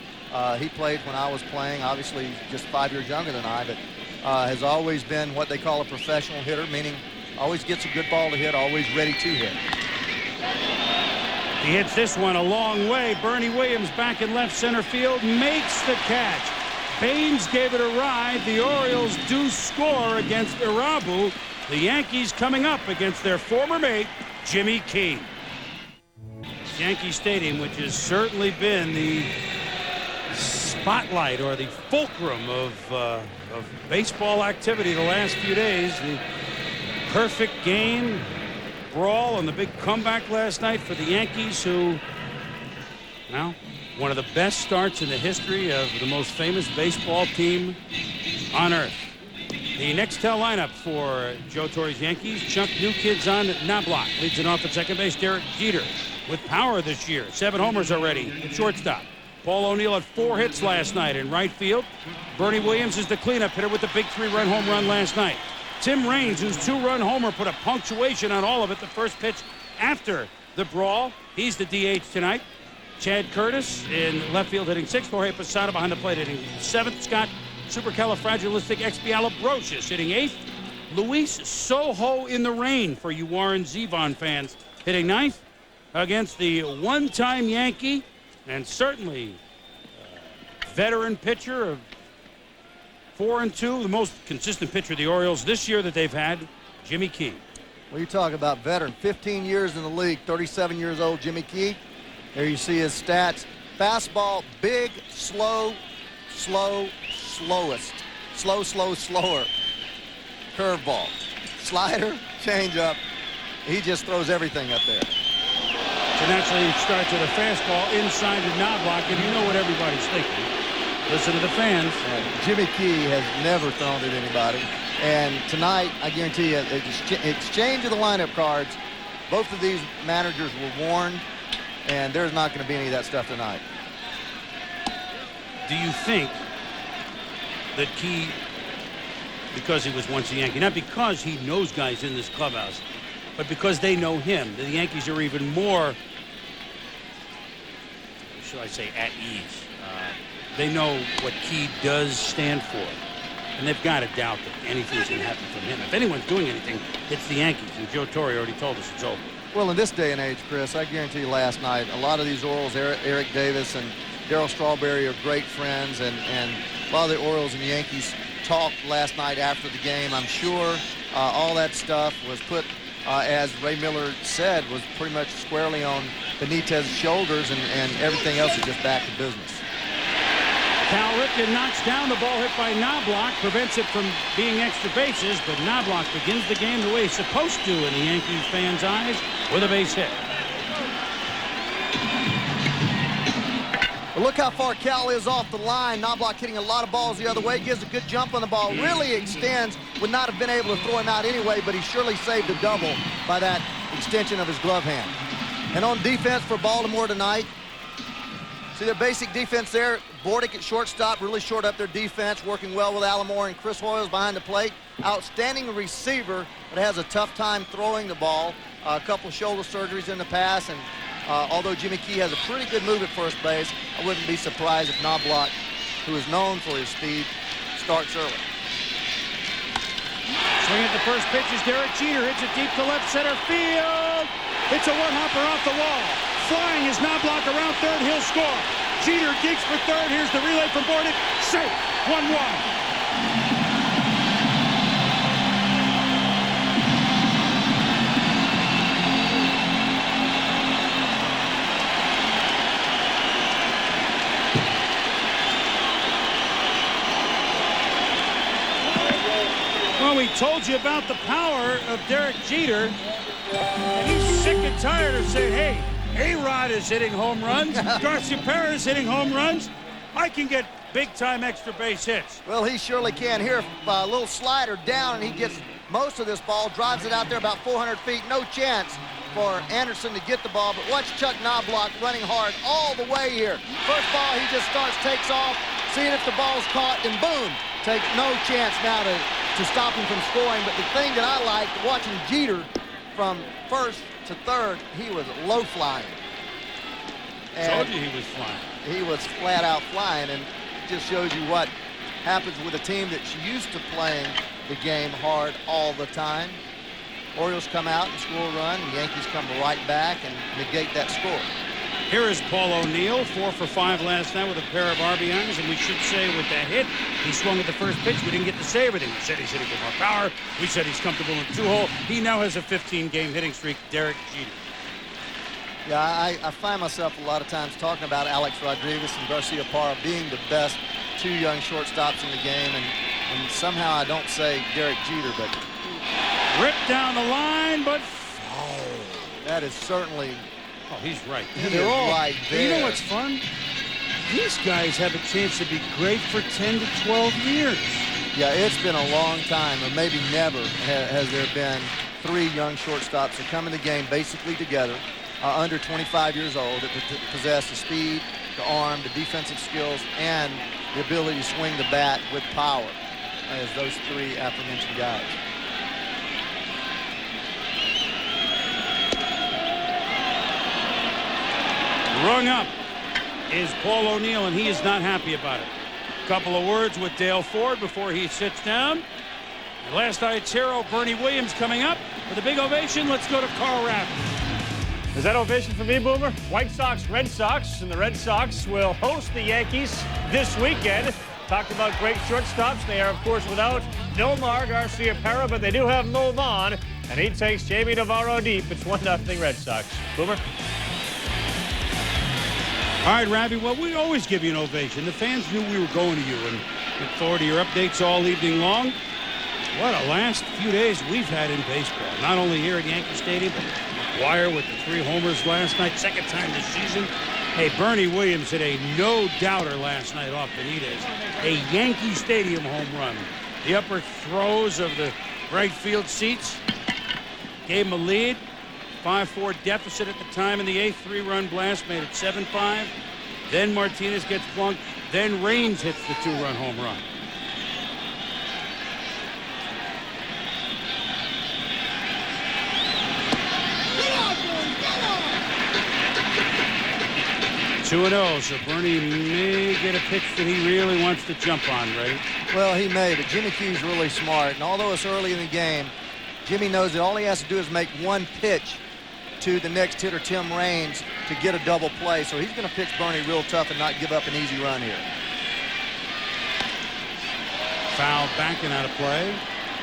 He played when I was playing, obviously just 5 years younger than I, but has always been what they call a professional hitter, meaning always gets a good ball to hit, always ready to hit. He hits this one a long way. Bernie Williams back in left center field, makes the catch. Baines gave it a ride. The Orioles do score against Irabu. The Yankees coming up against their former mate, Jimmy Key. Yankee Stadium, which has certainly been the spotlight or the fulcrum of baseball activity the last few days. The perfect game, brawl, and the big comeback last night for the Yankees, who, well, one of the best starts in the history of the most famous baseball team on earth. The Nextel lineup for Joe Torre's Yankees: Chuck Newkid's on Knobloch, leads it off at second base. Derek Jeter with power this year, 7 homers already at shortstop. Paul O'Neill had 4 hits last night in right field. Bernie Williams is the cleanup hitter with the big 3-run home run last night. Tim Raines, whose 2-run homer put a punctuation on all of it, the first pitch after the brawl. He's the DH tonight. Chad Curtis in left field hitting 6th. Jorge Posada behind the plate hitting 7th. Scott Supercalifragilisticexpialidocious hitting 8th. Luis Soho in the rain for you Warren Zevon fans hitting 9th against the one-time Yankee and certainly veteran pitcher of 4-2, the most consistent pitcher of the Orioles this year that they've had, Jimmy Key. Well, you talk about veteran, 15 years in the league, 37 years old, Jimmy Key. There you see his stats. Fastball, big, slow, slowest. Slower. Curveball. Slider, changeup. He just throws everything up there. So naturally, it starts with a fastball inside the Knobloch, and you know what everybody's thinking. Listen to the fans. Jimmy Key has never thrown at anybody. And tonight, I guarantee you, exchange of the lineup cards, both of these managers were warned, and there's not going to be any of that stuff tonight. Do you think that Key, because he was once a Yankee, not because he knows guys in this clubhouse, but because they know him, the Yankees are even more, should I say, at ease. They know what Key does stand for. And they've got to doubt that anything's going to happen from him. If anyone's doing anything, it's the Yankees. And Joe Torre already told us it's over. Well, in this day and age, Chris, I guarantee you last night, a lot of these Orioles, Eric Davis and Darryl Strawberry are great friends. And a lot of the Orioles and Yankees talked last night after the game. I'm sure all that stuff was put, as Ray Miller said, was pretty much squarely on Benitez's shoulders, and everything else is just back to business. Cal Ripken knocks down the ball hit by Knobloch, prevents it from being extra bases, but Knobloch begins the game the way he's supposed to in the Yankees fans' eyes with a base hit. Well, look how far Cal is off the line. Knobloch hitting a lot of balls the other way. Gives a good jump on the ball. Really extends. Would not have been able to throw him out anyway, but he surely saved a double by that extension of his glove hand. And on defense for Baltimore tonight, see their basic defense there. Bordick at shortstop, really short up their defense, working well with Alomar and Chris Hoyles behind the plate. Outstanding receiver, but has a tough time throwing the ball. A couple shoulder surgeries in the past, and although Jimmy Key has a pretty good move at first base, I wouldn't be surprised if Knobloch, who is known for his speed, starts early. Swing at the first pitch is Derek Jeter. Hits it deep to left center field. It's a one-hopper off the wall. Flying is Knobloch around third. He'll score. Jeter digs for third. Here's the relay from Bordet. Safe. 1-1. Well, we told you about the power of Derek Jeter. And he's sick and tired of saying, hey, A-Rod is hitting home runs. Garcia Perez is hitting home runs. I can get big-time extra base hits. Well, he surely can. Here, a little slider down, and he gets most of this ball, drives it out there about 400 feet. No chance for Anderson to get the ball, but watch Chuck Knobloch running hard all the way here. First ball, he just starts, takes off, seeing if the ball's caught, and boom, takes no chance now to stop him from scoring. But the thing that I liked watching Jeter from first to third, he was low flying. Told you he was flying. He was flat out flying, and it just shows you what happens with a team that's used to playing the game hard all the time. Orioles come out and score a run, and Yankees come right back and negate that score. Here is Paul O'Neill, 4 for 5 last night with a pair of RBIs, and we should say with that hit, he swung at the first pitch. We didn't get to say everything. We said he's hitting with more power. We said he's comfortable in 2-hole. He now has a 15-game hitting streak, Derek Jeter. Yeah, I find myself a lot of times talking about Alex Rodriguez and Garcia Parra being the best two young shortstops in the game, and somehow I don't say Derek Jeter, but... Ripped down the line, but foul. That is certainly... Oh, he's right. They're all right there. You know what's fun? These guys have a chance to be great for 10 to 12 years. Yeah, it's been a long time, or maybe never, has there been 3 young shortstops that come in the game basically together, under 25 years old, that possess the speed, the arm, the defensive skills, and the ability to swing the bat with power, as those 3 aforementioned guys. Rung up is Paul O'Neill, and he is not happy about it. Couple of words with Dale Ford before he sits down. And last night's hero, Bernie Williams, coming up with a big ovation. Let's go to Carl Rapp. Is that ovation for me, Boomer? White Sox, Red Sox, and the Red Sox will host the Yankees this weekend. Talked about great shortstops. They are, of course, without Nomar Garcia-Parra, but they do have Mo Vaughn, and he takes Jamie Navarro deep. It's 1-0 Red Sox. Boomer? All right, Ravi, well, we always give you an ovation. The fans knew we were going to you, and look forward to your updates all evening long. What a last few days we've had in baseball. Not only here at Yankee Stadium, but McGuire with the 3 homers last night, second time this season. Hey, Bernie Williams hit a no-doubter last night off Benitez. A Yankee Stadium home run. The upper throws of the right field seats gave him a lead. 5-4 deficit at the time in the 8th. 3-run blast made it 7-5. Then Martinez gets plunked. Then Raines hits the 2-run home run. Get 2-0, so Bernie may get a pitch that he really wants to jump on, right? Well, he may, but Jimmy Q's really smart, and although it's early in the game, Jimmy knows that all he has to do is make one pitch to the next hitter, Tim Raines, to get a double play. So he's going to pitch Bernie real tough and not give up an easy run here. Foul backing out of play.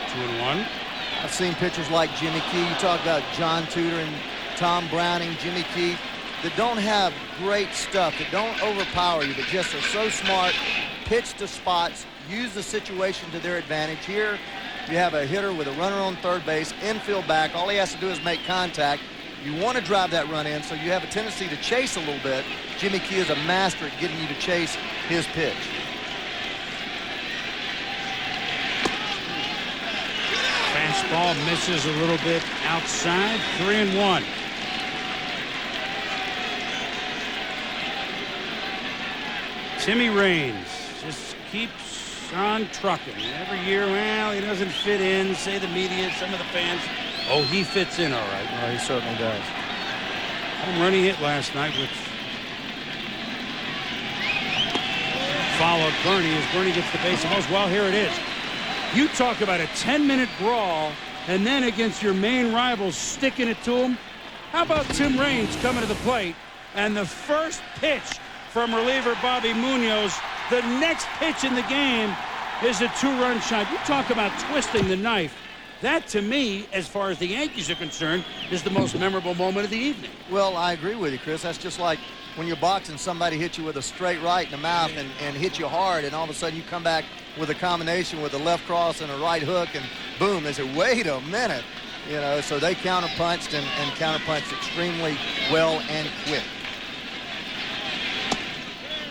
2-1. I've seen pitchers like Jimmy Key. You talk about John Tudor and Tom Browning, Jimmy Key, that don't have great stuff, that don't overpower you, but just are so smart, pitch to spots, use the situation to their advantage. Here, you have a hitter with a runner on third base, infield back. All he has to do is make contact. You want to drive that run in, so you have a tendency to chase a little bit. Jimmy Key is a master at getting you to chase his pitch. Fastball misses a little bit outside. 3-1. Timmy Raines just keeps on trucking. Every year, well, he doesn't fit in, say the media, some of the fans. Oh, he fits in all right. Oh, he certainly does. Home run he hit last night, which followed Bernie as Bernie gets the base of most. Well, here it is. You talk about a 10-minute brawl, and then against your main rivals sticking it to him. How about Tim Raines coming to the plate, and the first pitch from reliever Bobby Munoz, the next pitch in the game is a two-run shot. You talk about twisting the knife. That, to me, as far as the Yankees are concerned, is the most memorable moment of the evening. Well, I agree with you, Chris. That's just like when you're boxing, somebody hits you with a straight right in the mouth and hits you hard, and all of a sudden you come back with a combination with a left cross and a right hook, and boom, they say, wait a minute. You know, so they counterpunched and counterpunched extremely well and quick.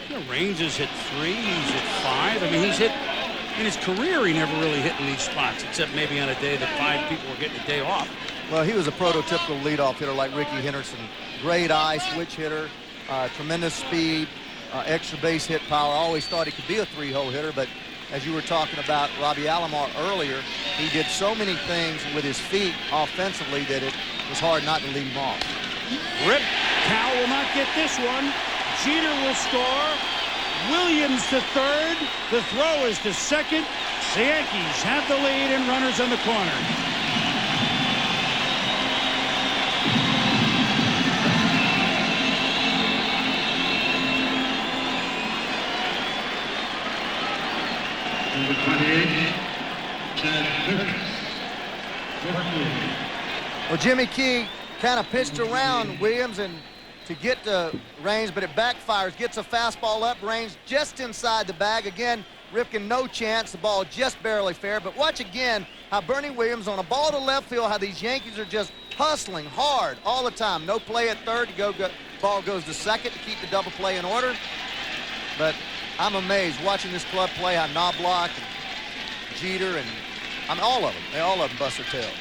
You know, Raines has hit 3, he's hit 5. I mean, he's hit, in his career, he never really hit in these spots, except maybe on a day that 5 people were getting a day off. Well, he was a prototypical leadoff hitter like Ricky Henderson. Great eye, switch hitter, tremendous speed, extra base hit power. I always thought he could be a 3-hole hitter, but as you were talking about Robbie Alomar earlier, he did so many things with his feet offensively that it was hard not to lead him off. Rip Cow will not get this one. Jeter will score. Williams to third. The throw is to second. The Yankees have the lead and runners on the corner. Number 28, Well, Jimmy Key kind of pitched around Williams and to get to Raines, but it backfires, gets a fastball up, Raines just inside the bag. Again, Ripken no chance, the ball just barely fair. But watch again how Bernie Williams on a ball to left field, how these Yankees are just hustling hard all the time. No play at third, ball goes to second to keep the double play in order. But I'm amazed watching this club play, how Knobloch and Jeter and all of them bust their tails.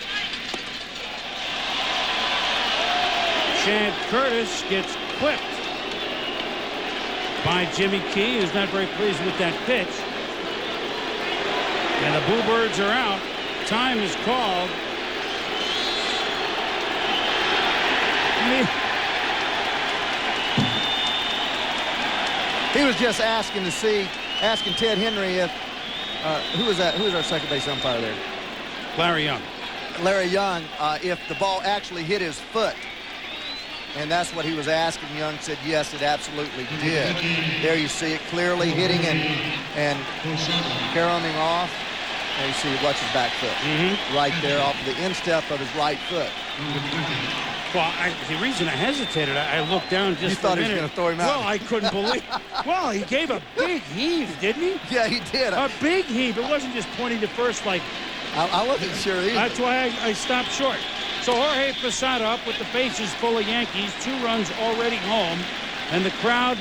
Chad Curtis gets clipped by Jimmy Key, who's not very pleased with that pitch. And the Boo Birds are out. Time is called. He was just asking Ted Henry if, who was our second base umpire there? Larry Young. Larry Young, if the ball actually hit his foot. And that's what he was asking. Young said, yes, it absolutely did. There you see it clearly hitting and caroling off. There you see, watch his back foot. Right there off the instep of his right foot. Well, the reason I hesitated, I looked down just for a minute. You thought he was going to throw him out. Well, I couldn't believe. Well, he gave a big heave, didn't he? Yeah, he did. A big heave. It wasn't just pointing to first like. I wasn't sure either. That's why I stopped short. So Jorge Posada up with the bases full of Yankees, 2 runs already home, and the crowd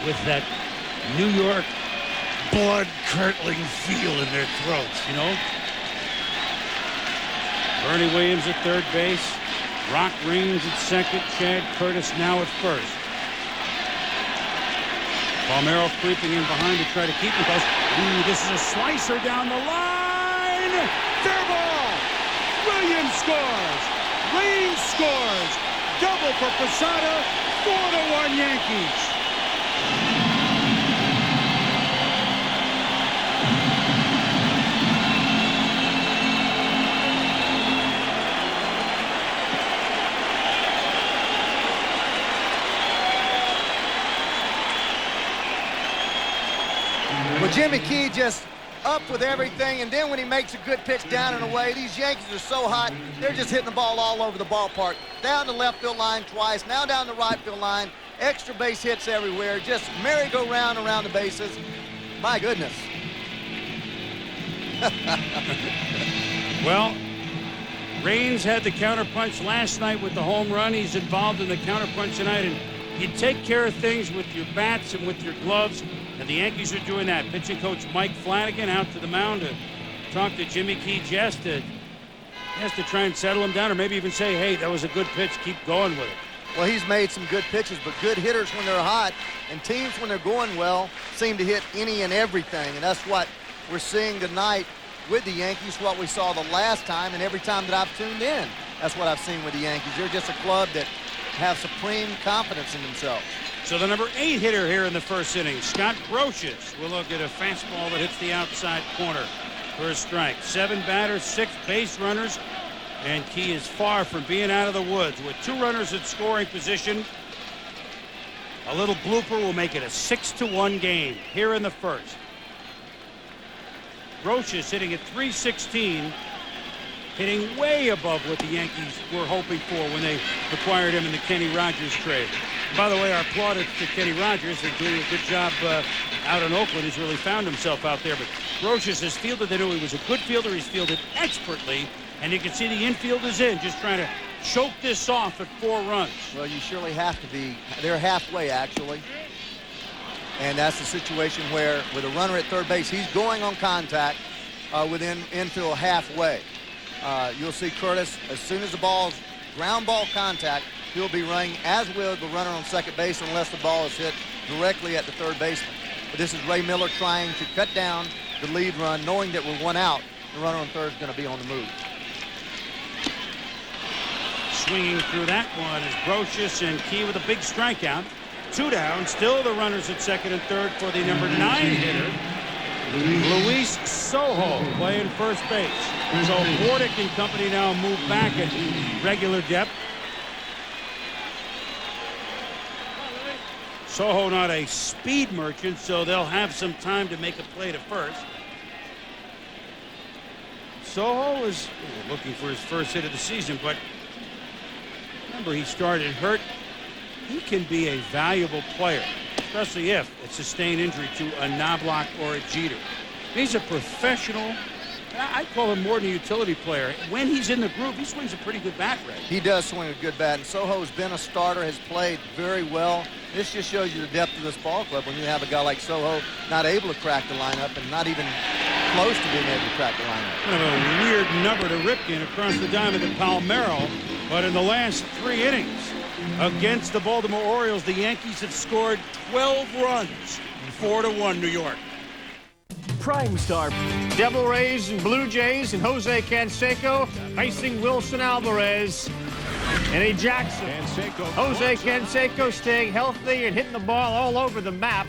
with that New York blood-curdling feel in their throats, you know? Bernie Williams at third base, Rock Raines at second, Chad Curtis now at first. Palmeiro creeping in behind to try to keep him close. Ooh, this is a slicer down the line. Fair ball. Williams scores. Raines scores. Double for Posada. 4-1 Yankees. Well, Jimmy Key just up with everything, and then when he makes a good pitch down and away, these Yankees are so hot, they're just hitting the ball all over the ballpark. Down the left field line twice, now down the right field line, extra base hits everywhere, just merry-go-round around the bases. My goodness. Well, Raines had the counterpunch last night with the home run. He's involved in the counterpunch tonight, and you take care of things with your bats and with your gloves. And the Yankees are doing that. Pitching coach Mike Flanagan out to the mound to talk to Jimmy Key just to try and settle him down, or maybe even say, hey, that was a good pitch, keep going with it. Well, he's made some good pitches, but good hitters when they're hot, and teams when they're going well seem to hit any and everything, and that's what we're seeing tonight with the Yankees, what we saw the last time, and every time that I've tuned in, that's what I've seen with the Yankees. They're just a club that have supreme confidence in themselves. So the number 8 hitter here in the first inning, Scott Brocious, will look at a fastball that hits the outside corner for a strike. 7 batters, 6 base runners, And Key is far from being out of the woods. With 2 runners in scoring position, a little blooper will make it a 6-1 game here in the first. Roche is hitting at .316, hitting way above what the Yankees were hoping for when they acquired him in the Kenny Rogers trade. By the way, our plaudits to Kenny Rogers. They're doing a good job out in Oakland. He's really found himself out there. But Roches has fielded. They knew he was a good fielder. He's fielded expertly. And you can see the infield is in, just trying to choke this off at 4 runs. Well, you surely have to be. They're halfway, actually. And that's the situation where, with a runner at third base, he's going on contact within infield halfway. You'll see Curtis, as soon as the ball's ground ball contact, he'll be running, as will the runner on second base, unless the ball is hit directly at the third baseman. But this is Ray Miller trying to cut down the lead run, knowing that with 1 out, the runner on third is going to be on the move. Swinging through that one is Brocious, and Key with a big strikeout. 2 down, still the runners at second and third for the number 9 hitter, Luis Sojo, playing first base. So Wardick and company now move back at regular depth. Sojo not a speed merchant, so they'll have some time to make a play to first. Sojo is looking for his first hit of the season, but remember, he started hurt. He can be a valuable player, especially if it's sustained injury to a Knobloch or a Jeter. He's a professional. I'd call him more than a utility player. When he's in the groove, he swings a pretty good bat, Ray. He does swing a good bat, and Sojo's been a starter, has played very well. This just shows you the depth of this ball club when you have a guy like Sojo not able to crack the lineup and not even close to being able to crack the lineup. Kind of a weird number to Ripken across the diamond to Palmeiro, but in the last 3 innings against the Baltimore Orioles, the Yankees have scored 12 runs, 4-1 New York. Prime Star. Devil Rays and Blue Jays and Jose Canseco facing Wilson Alvarez and Eddie Jackson. Jose Canseco staying healthy and hitting the ball all over the map.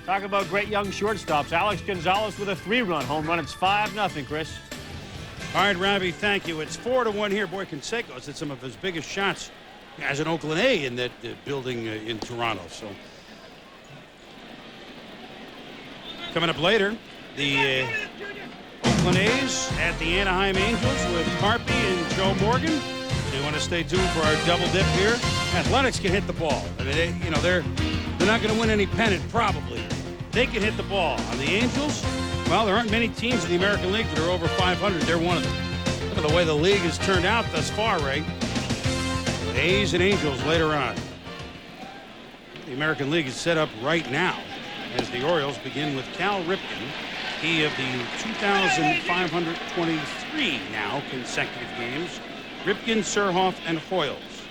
Talk about great young shortstops. Alex Gonzalez with a 3-run home run. It's 5-0, Chris. All right, Robbie, thank you. It's 4-1 here. Boy, Canseco's hit some of his biggest shots as an Oakland A in that building in Toronto. So coming up later, the Oakland A's at the Anaheim Angels with Carpy and Joe Morgan. So you want to stay tuned for our double dip here. Athletics can hit the ball. I mean, they're not going to win any pennant, probably. They can hit the ball. On the Angels, well, there aren't many teams in the American League that are over 500. They're one of them. Look at the way the league has turned out thus far, Ray. A's and Angels later on. The American League is set up right now as the Orioles begin with Cal Ripken. He of the 2,523 now consecutive games. Ripken, Surhoff, and Hoyles.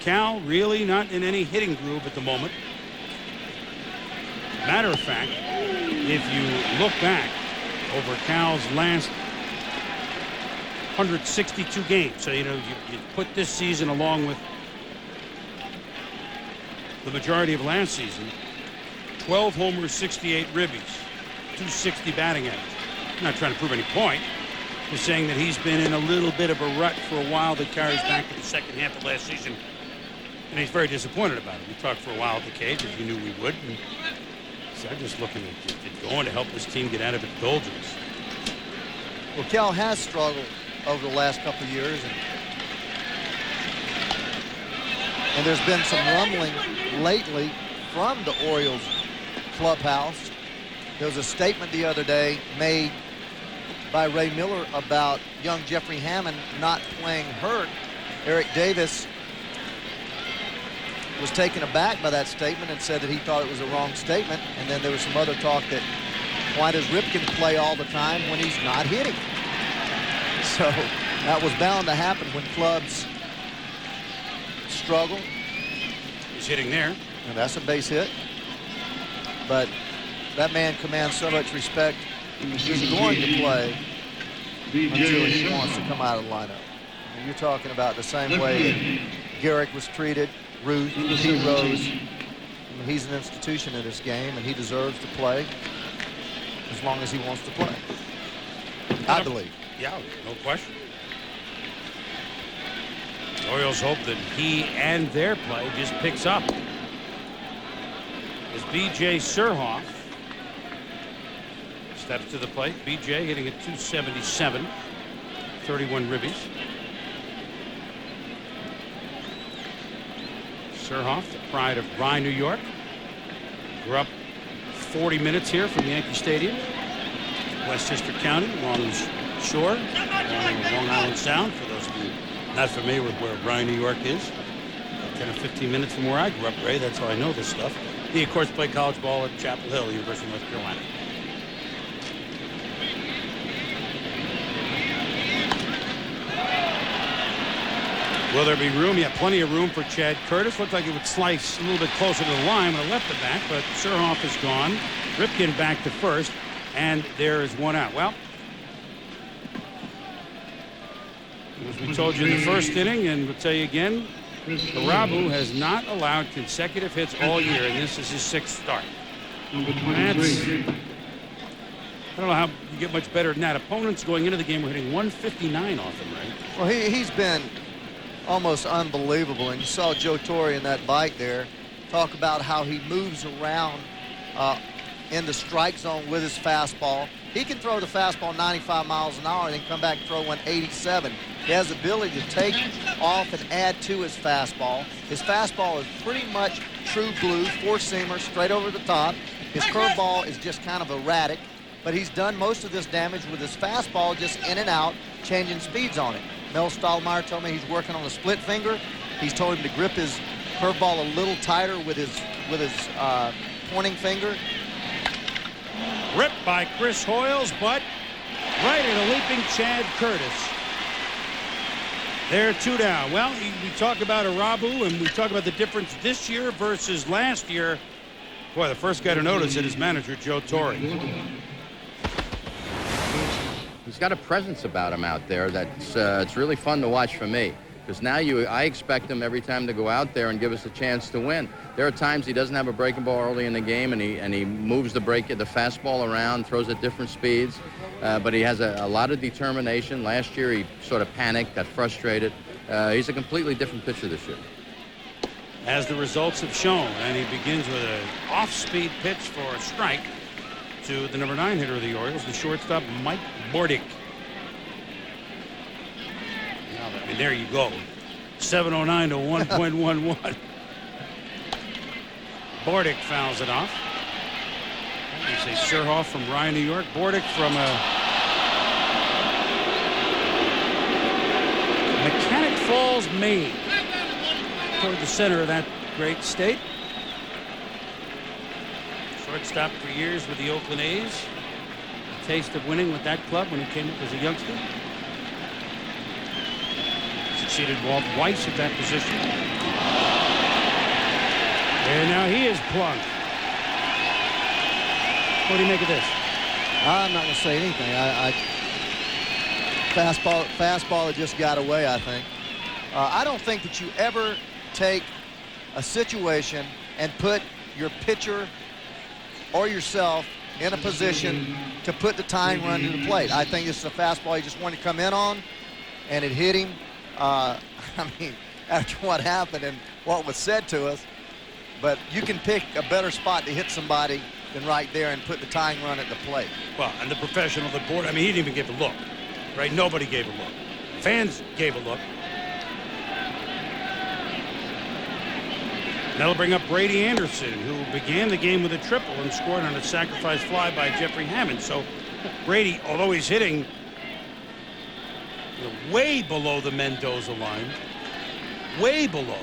Cal really not in any hitting groove at the moment. Matter of fact, if you look back over Cal's last 162 games, so you put this season along with the majority of last season, 12 homers, 68 ribbies, 260 batting average. I'm not trying to prove any point. Just saying that he's been in a little bit of a rut for a while that carries back to the second half of last season. And he's very disappointed about it. We talked for a while at the cage, as you knew we would. And so I'm just looking at it going to help this team get out of its doldrums. Well, Cal has struggled over the last couple of years. And there's been some rumbling lately from the Orioles clubhouse. There was a statement the other day made by Ray Miller about young Jeffrey Hammond not playing hurt. Eric Davis was taken aback by that statement and said that he thought it was a wrong statement. And then there was some other talk that why does Ripken play all the time when he's not hitting? So that was bound to happen when clubs struggle. He's hitting there. And that's a base hit. But that man commands so much respect. He's going to play until he wants to come out of the lineup. And you're talking about the same way that Garrick was treated, Ruth, he Rose. I mean, he's an institution in this game, and he deserves to play as long as he wants to play. I believe. Yeah, no question. The Orioles hope that he and their play just picks up. As B.J. Surhoff steps to the plate. B.J. hitting at 277, 31 ribbies. Surhoff, the pride of Rye, New York. Grew up 40 minutes here from Yankee Stadium, Westchester County, along the shore, along Long Island Sound, for those of you not familiar with where Rye, New York is. 10 or 15 minutes from where I grew up, Ray. That's how I know this stuff. He, of course, played college ball at Chapel Hill, University of North Carolina. Will there be room? Yeah, plenty of room for Chad Curtis. Looked like he would slice a little bit closer to the line when I left the back, but Surhoff is gone. Ripken back to first, and there is one out. Well, as we told you in the first inning, and we'll tell you again, Irabu has not allowed consecutive hits all year, and this is his 6th start. That's, I don't know how you get much better than that. Opponents going into the game were hitting 159 off him, right? Well, he's been almost unbelievable, and you saw Joe Torre in that bite there talk about how he moves around in the strike zone with his fastball. He can throw the fastball 95 miles an hour and then come back and throw 187. He has the ability to take off and add to his fastball. His fastball is pretty much true blue, 4-seamer, straight over the top. His curveball is just kind of erratic, but he's done most of this damage with his fastball just in and out, changing speeds on it. Mel Stottlemyre told me he's working on a split finger. He's told him to grip his curveball a little tighter with his pointing finger. Ripped by Chris Hoyles, but right at a leaping Chad Curtis. They're 2 down. Well, we talk about Irabu, and we talk about the difference this year versus last year. Boy, the first guy to notice it is manager Joe Torre. He's got a presence about him out there that's it's really fun to watch for me, because now I expect him every time to go out there and give us a chance to win. There are times he doesn't have a breaking ball early in the game, and he moves the fastball around, throws at different speeds, but he has a lot of determination. Last year he sort of panicked, got frustrated. He's a completely different pitcher this year, as the results have shown, and he begins with an off-speed pitch for a strike to the number 9 hitter of the Orioles, the shortstop Mike Bordick. I mean, there you go. 709 to 1.11. Bordick fouls it off. You say Surhoff from Rye, New York. Bordick from Mechanic Falls, Maine. Toward the center of that great state. Shortstop for years with the Oakland A's. A taste of winning with that club when he came up as a youngster. Succeeded Walt Weiss at that position. And now he is plunked. What do you make of this? I'm not going to say anything. Fastball just got away, I think. I don't think that you ever take a situation and put your pitcher or yourself in a position to put the tying run to the plate. I think this is a fastball he just wanted to come in on, and it hit him. I mean, after what happened and what was said to us, but you can pick a better spot to hit somebody than right there and put the tying run at the plate. Well, and the professional, the board, I mean, he didn't even give a look, right? Nobody gave a look. Fans gave a look. That'll bring up Brady Anderson, who began the game with a triple and scored on a sacrifice fly by Jeffrey Hammond. So Brady, although he's hitting way below the Mendoza line, way below,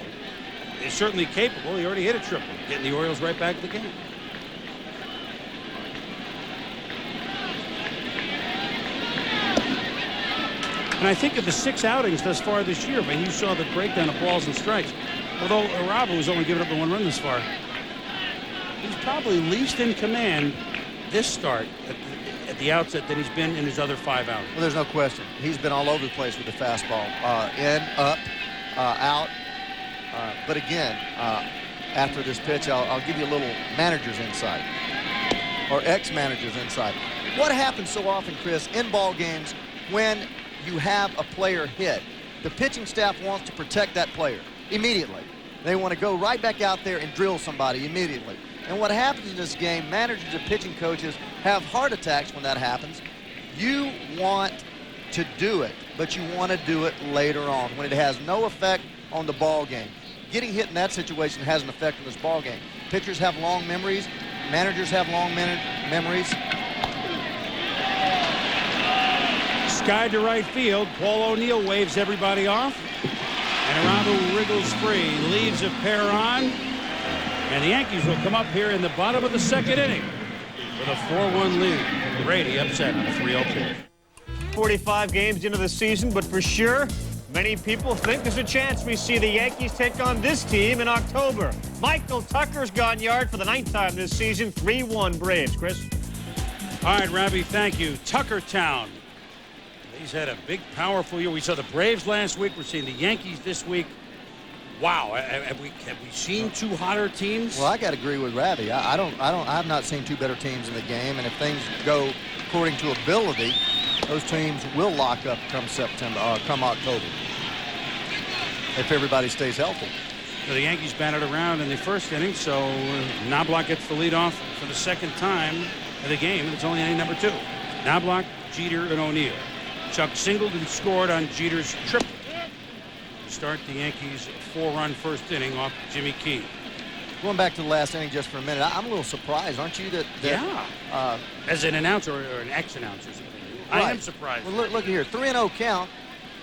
is certainly capable. He already hit a triple, getting the Orioles right back to the game. And I think of the 6 outings thus far this year, but you saw the breakdown of balls and strikes. Although Irabu has only given up the 1 run this far, he's probably least in command this start at the outset than he's been in his other 5 outings. Well, there's no question. He's been all over the place with the fastball. In, up, out. But again, after this pitch, I'll give you a little manager's insight, or ex-manager's insight. What happens so often, Chris, in ball games when you have a player hit? the pitching staff wants to protect that player immediately. They want to go right back out there and drill somebody immediately. And what happens in this game, managers and pitching coaches have heart attacks when that happens. You want to do it, but you want to do it later on when it has no effect on the ball game. Getting hit in that situation has an effect on this ball game. Pitchers have long memories. Managers have long memories. Sky to right field. Paul O'Neill waves everybody off. And Irabu wriggles free, leaves a pair on. And the Yankees will come up here in the bottom of the second inning with a 4-1 lead. Brady upset on a 3-0 pitch. 45 games into the season, but for sure, many people think there's a chance we see the Yankees take on this team in October. Michael Tucker's gone yard for the 9th time this season. 3-1 Braves. Chris? All right, Robbie, thank you. Tuckertown. He's had a big, powerful year. We saw the Braves last week. We're seeing the Yankees this week. Wow, have we seen two hotter teams? Well, I got to agree with Ravi. I've not seen two better teams in the game, and if things go according to ability, those teams will lock up come October, if everybody stays healthy. So the Yankees batted around in the first inning, so Knobloch gets the lead off for the second time of the game, and it's only inning number 2. Knobloch, Jeter, and O'Neill. Chuck singled and scored on Jeter's triple to start the Yankees' 4-run first inning off Jimmy Key. Going back to the last inning just for a minute, I'm a little surprised, aren't you? Yeah. As an announcer or an ex-announcer, right. I am surprised. Well, look here, 3-0 count,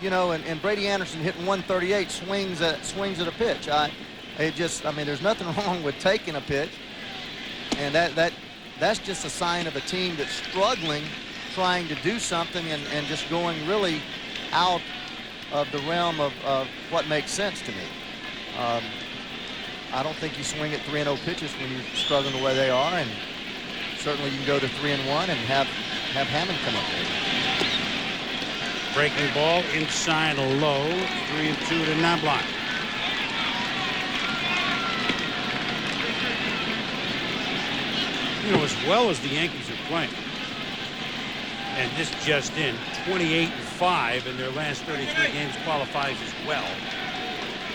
you know, and Brady Anderson hitting 138 swings at a pitch. There's nothing wrong with taking a pitch, and that's just a sign of a team that's struggling, trying to do something and just going really out of the realm of what makes sense to me. I don't think you swing at 3-0 pitches when you're struggling the way they are, and certainly you can go to 3-1 and have Hammond come up there. Breaking ball inside low, 3-2 to Knobloch. You know, as well as the Yankees are playing, and this just in, 28-5 in their last 33 games qualifies as well.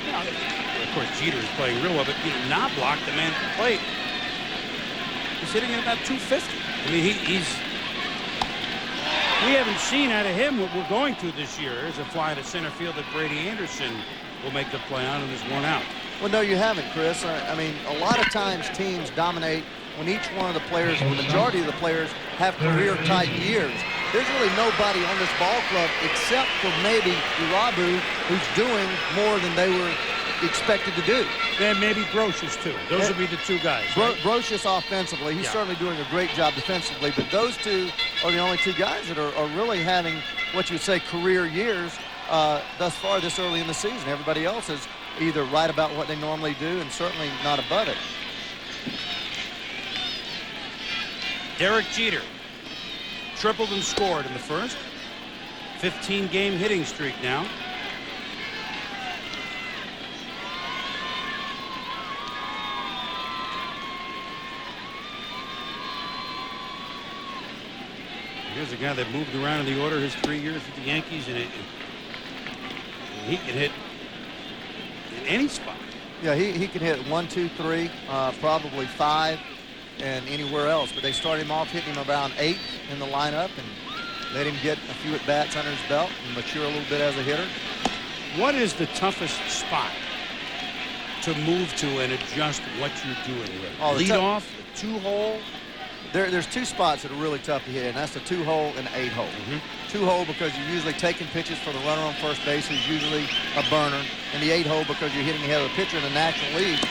Now, of course, Jeter is playing real well, but Knobloch, the man at the plate, is hitting at about 250. I mean, we haven't seen out of him what we're going to this year is a fly to center field that Brady Anderson will make the play on, and there's one out. Well, no, you haven't, Chris. I mean, a lot of times teams dominate when each one of the players, the majority of the players, have career-type years. There's really nobody on this ball club except for maybe Irabu who's doing more than they were expected to do. And maybe Grotius, too. Those would be the two guys. Right? Grotius offensively, he's certainly doing a great job defensively, but those two are the only two guys that are really having what you would say career years thus far this early in the season. Everybody else is either right about what they normally do and certainly not above it. Derek Jeter tripled and scored in the first. 15-game hitting streak now. Here's a guy that moved around in the order his 3 years with the Yankees, and he can hit in any spot. Yeah, he can hit 1, 2, 3, probably 5. And anywhere else, but they started him off hitting him around 8 in the lineup and let him get a few at-bats under his belt and mature a little bit as a hitter. What is the toughest spot to move to and adjust what you're doing with? Lead off, the 2-hole? There's two spots that are really tough to hit, and that's the 2-hole and the 8-hole. 2-hole because you're usually taking pitches for the runner on first base who's usually a burner, and the 8-hole because you're hitting ahead of the pitcher in the National League,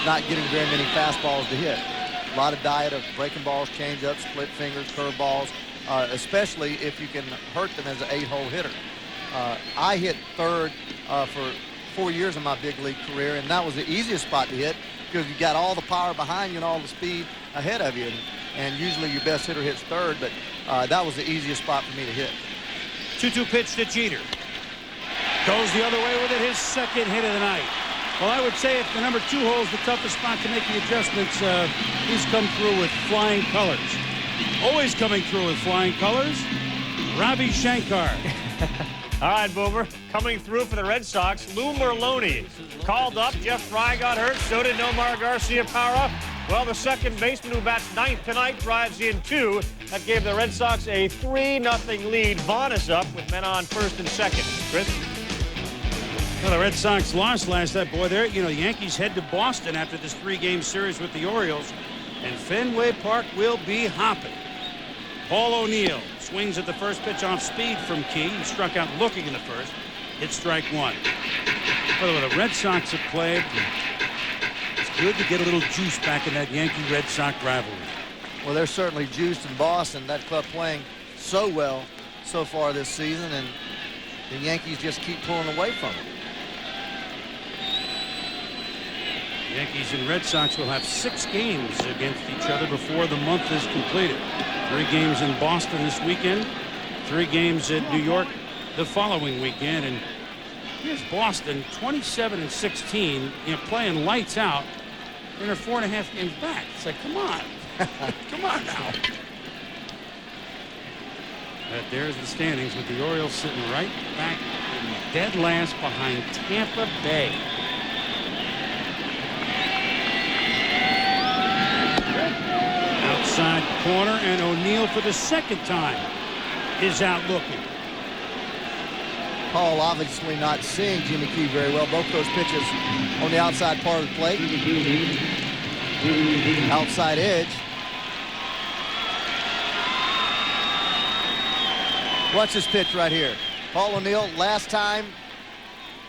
not getting very many fastballs to hit. A lot of diet of breaking balls, changeups, split fingers, curveballs, especially if you can hurt them as an 8-hole hitter. I hit third for 4 years of my big league career, and that was the easiest spot to hit because you got all the power behind you and all the speed ahead of you. And usually your best hitter hits third, but that was the easiest spot for me to hit. 2-2 pitch to Jeter. Goes the other way with it, his second hit of the night. Well, I would say if the number 2 hole is the toughest spot to make the adjustments, he's come through with flying colors. Always coming through with flying colors, Ravi Shankar. All right, Boomer. Coming through for the Red Sox, Lou Merlone called up. Jeff Fry got hurt. So did Nomar Garciaparra. Well, the second baseman who bats ninth tonight drives in 2. That gave the Red Sox a 3-0 lead. Vaughn is up with men on first and second. Chris? Well, the Red Sox lost last night. Boy, the Yankees head to Boston after this 3-game series with the Orioles. And Fenway Park will be hopping. Paul O'Neill swings at the first pitch off speed from Key. He struck out looking in the first. Hit strike 1. By the way, the Red Sox have played. It's good to get a little juice back in that Yankee-Red Sox rivalry. Well, they're certainly juiced in Boston. That club playing so well so far this season, and the Yankees just keep pulling away from it. Yankees and Red Sox will have 6 games against each other before the month is completed. 3 games in Boston this weekend, 3 games at New York the following weekend. And here's Boston, 27-16, playing lights out, and they're 4.5 games back. It's like, come on. Come on now. But there's the standings with the Orioles sitting right back in dead last behind Tampa Bay. Outside corner, and O'Neill for the second time is out looking. Paul obviously not seeing Jimmy Key very well. Both those pitches on the outside part of the plate. Outside edge. Watch this pitch right here. Paul O'Neill, last time,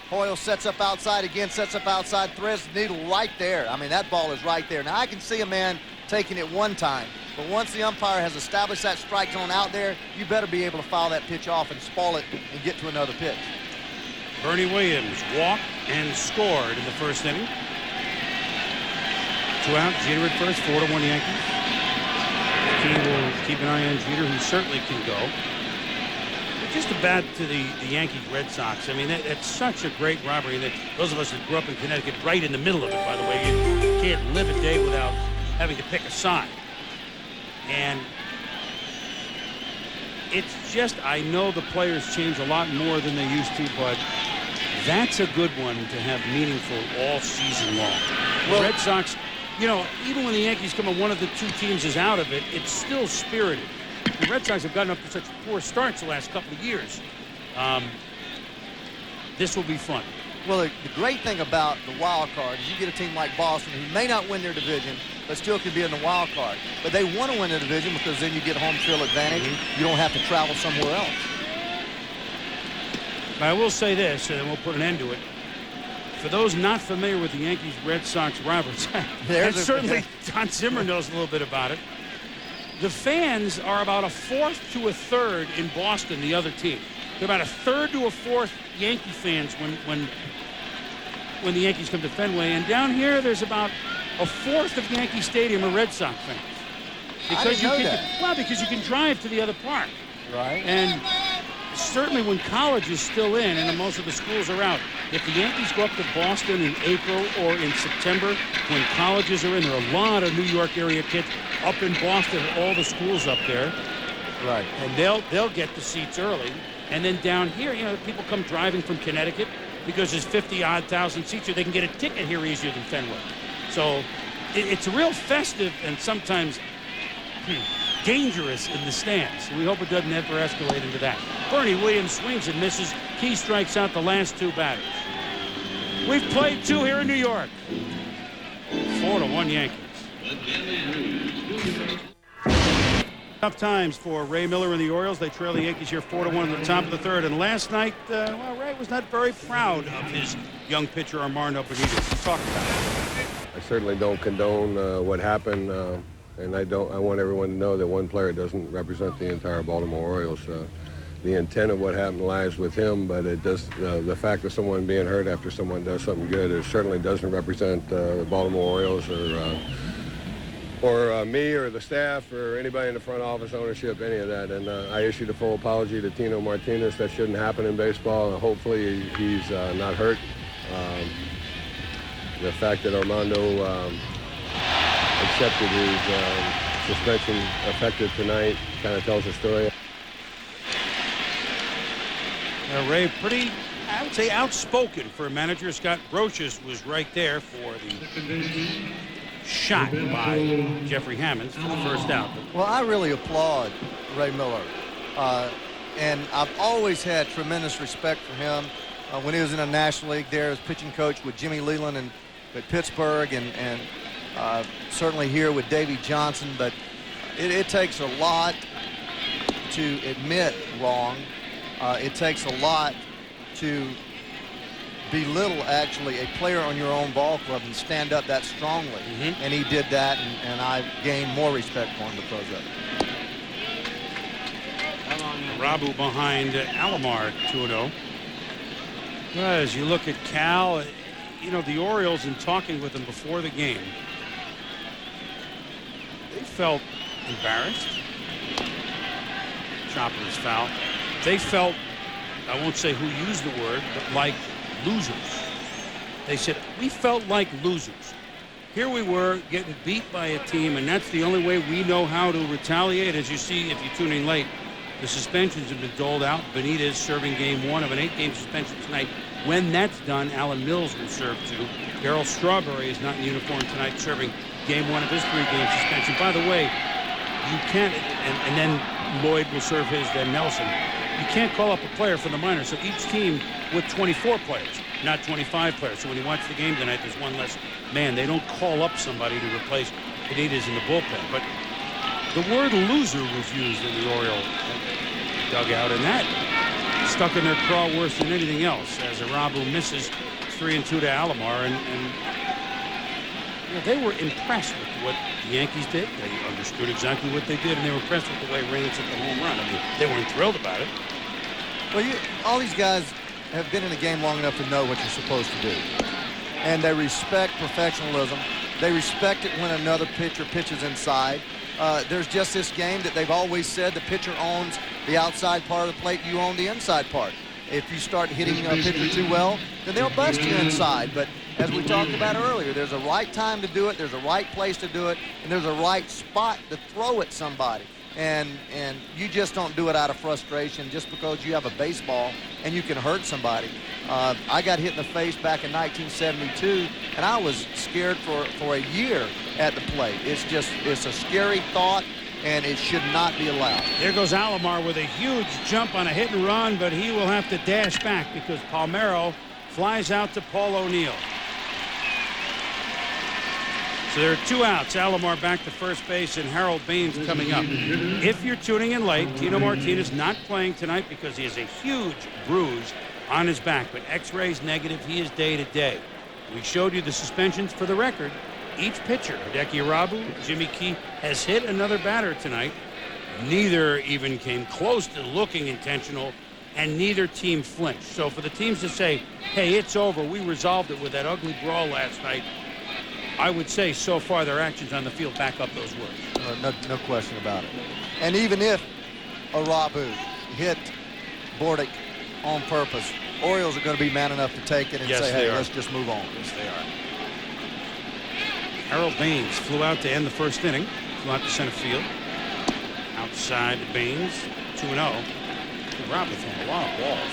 Hoyle sets up outside again, sets up outside, threads the needle right there. I mean, that ball is right there. Now, I can see a man taking it one time, but once the umpire has established that strike zone out there, you better be able to foul that pitch off and spoil it and get to another pitch. Bernie Williams walked and scored in the first inning. 2 out, Jeter at first, 4-1 Yankees. Key will keep an eye on Jeter, who certainly can go. But just a bat to the Yankees Red Sox. I mean, that's such a great rivalry. That those of us that grew up in Connecticut, right in the middle of it, by the way, you can't live a day without having to pick a side. And it's just, I know the players change a lot more than they used to, but that's a good one to have meaningful all season long. The Red Sox, even when the Yankees come and one of the 2 teams is out of it, it's still spirited. The Red Sox have gotten up to such poor starts the last couple of years. This will be fun. Well, the great thing about the wild card is you get a team like Boston who may not win their division, but still could be in the wild card. But they want to win the division because then you get home field advantage. You don't have to travel somewhere else. I will say this, and then we'll put an end to it. For those not familiar with the Yankees-Red Sox rivalry, and certainly Don Zimmer knows a little bit about it, the fans are about a 4th to a 3rd in Boston, the other team. They're about a 3rd to a 4th Yankee fans when the Yankees come to Fenway. And down here, there's about a 4th of Yankee Stadium are Red Sox fans. Because because you can drive to the other park. Right. And certainly when college is still in and most of the schools are out, if the Yankees go up to Boston in April or in September when colleges are in, there are a lot of New York area kids up in Boston, all the schools up there. Right. And they'll get the seats early. And then down here, people come driving from Connecticut because there's 50-odd thousand seats here. They can get a ticket here easier than Fenway. So it's a real festive and sometimes dangerous in the stands. We hope it doesn't ever escalate into that. Bernie Williams swings and misses. Key strikes out the last 2 batters. We've played 2 here in New York. 4-1 Yankees. Tough times for Ray Miller and the Orioles. They trail the Yankees here 4-1 at the top of the 3rd. And last night, Ray was not very proud of his young pitcher, Armando Benitez. He talked about it. I certainly don't condone what happened, and I want everyone to know that one player doesn't represent the entire Baltimore Orioles. The intent of what happened lies with him, but it does. The fact of someone being hurt after someone does something good, it certainly doesn't represent the Baltimore Orioles or me or the staff or anybody in the front office, ownership, any of that. And I issued a full apology to Tino Martinez. That shouldn't happen in baseball, and hopefully he's not hurt. The fact that Armando accepted his suspension effective tonight kind of tells the story. Ray, pretty, I would say, outspoken for a manager. Scott Brocious was right there for the shot by Jeffrey Hammonds for the first out. Well, I really applaud Ray Miller. And I've always had tremendous respect for him. When he was in the National League there as pitching coach with Jimmy Leland and at Pittsburgh, and certainly here with Davey Johnson. But it takes a lot to admit wrong. It takes a lot to belittle actually a player on your own ball club and stand up that strongly. And he did that, and I gained more respect for him because of it. Irabu behind Alomar, 2-0. As you look at Cal, you know, the Orioles, in talking with him before the game, they felt embarrassed. Chopper is foul. They felt, I won't say who used the word, but like losers. They said, we felt like losers. Here we were getting beat by a team, and that's the only way we know how to retaliate. As you see, if you tune in late, the suspensions have been doled out. Benitez serving game 1 of an 8-game suspension tonight. When that's done, Alan Mills will serve 2. Darryl Strawberry is not in uniform tonight, serving game 1 of his 3-game suspension. By the way, you can't, and then Lloyd will serve his, then Nelson. You can't call up a player for the minors. So each team with 24 players, not 25 players. So when you watch the game tonight, there's one less man. They don't call up somebody to replace Benitez in the bullpen. But the word loser was used in the Oriole dugout, and that stuck in their craw worse than anything else as Irabu misses 3-2 to Alomar, and you know, they were impressed with what the Yankees did. They understood exactly what they did, and they were impressed with the way Reynolds hit the home run. I mean, they weren't thrilled about it. Well, all these guys have been in the game long enough to know what you're supposed to do, and they respect professionalism. They respect it when another pitcher pitches inside. There's just this game that they've always said the pitcher owns the outside part of the plate, you own the inside part. If you start hitting a pitcher too well, then they'll bust you inside. But as we talked about earlier, there's a right time to do it, there's a right place to do it, and there's a right spot to throw at somebody. And you just don't do it out of frustration just because you have a baseball and you can hurt somebody. I got hit in the face back in 1972, and I was scared for a year at the plate. It's a scary thought, and it should not be allowed. There goes Alomar with a huge jump on a hit and run, but he will have to dash back because Palmeiro flies out to Paul O'Neill. So there are 2 outs. Alomar back to first base, and Harold Baines coming up. If you're tuning in late, Tino Martinez not playing tonight because he has a huge bruise on his back, but X-rays negative. He is day to day. We showed you the suspensions for the record. Each pitcher, Hideki Irabu, Jimmy Key, has hit another batter tonight. Neither even came close to looking intentional, and neither team flinched. So for the teams to say, hey, it's over, we resolved it with that ugly brawl last night, I would say so far their actions on the field back up those words. No question about it. And even if Irabu hit Bordick on purpose, Orioles are going to be man enough to take it and say, hey, let's just move on. Yes, they are. Harold Baines flew out to end the first inning, flew out to center field. Outside Baines, 2-0. Irabu throwing a lot of balls.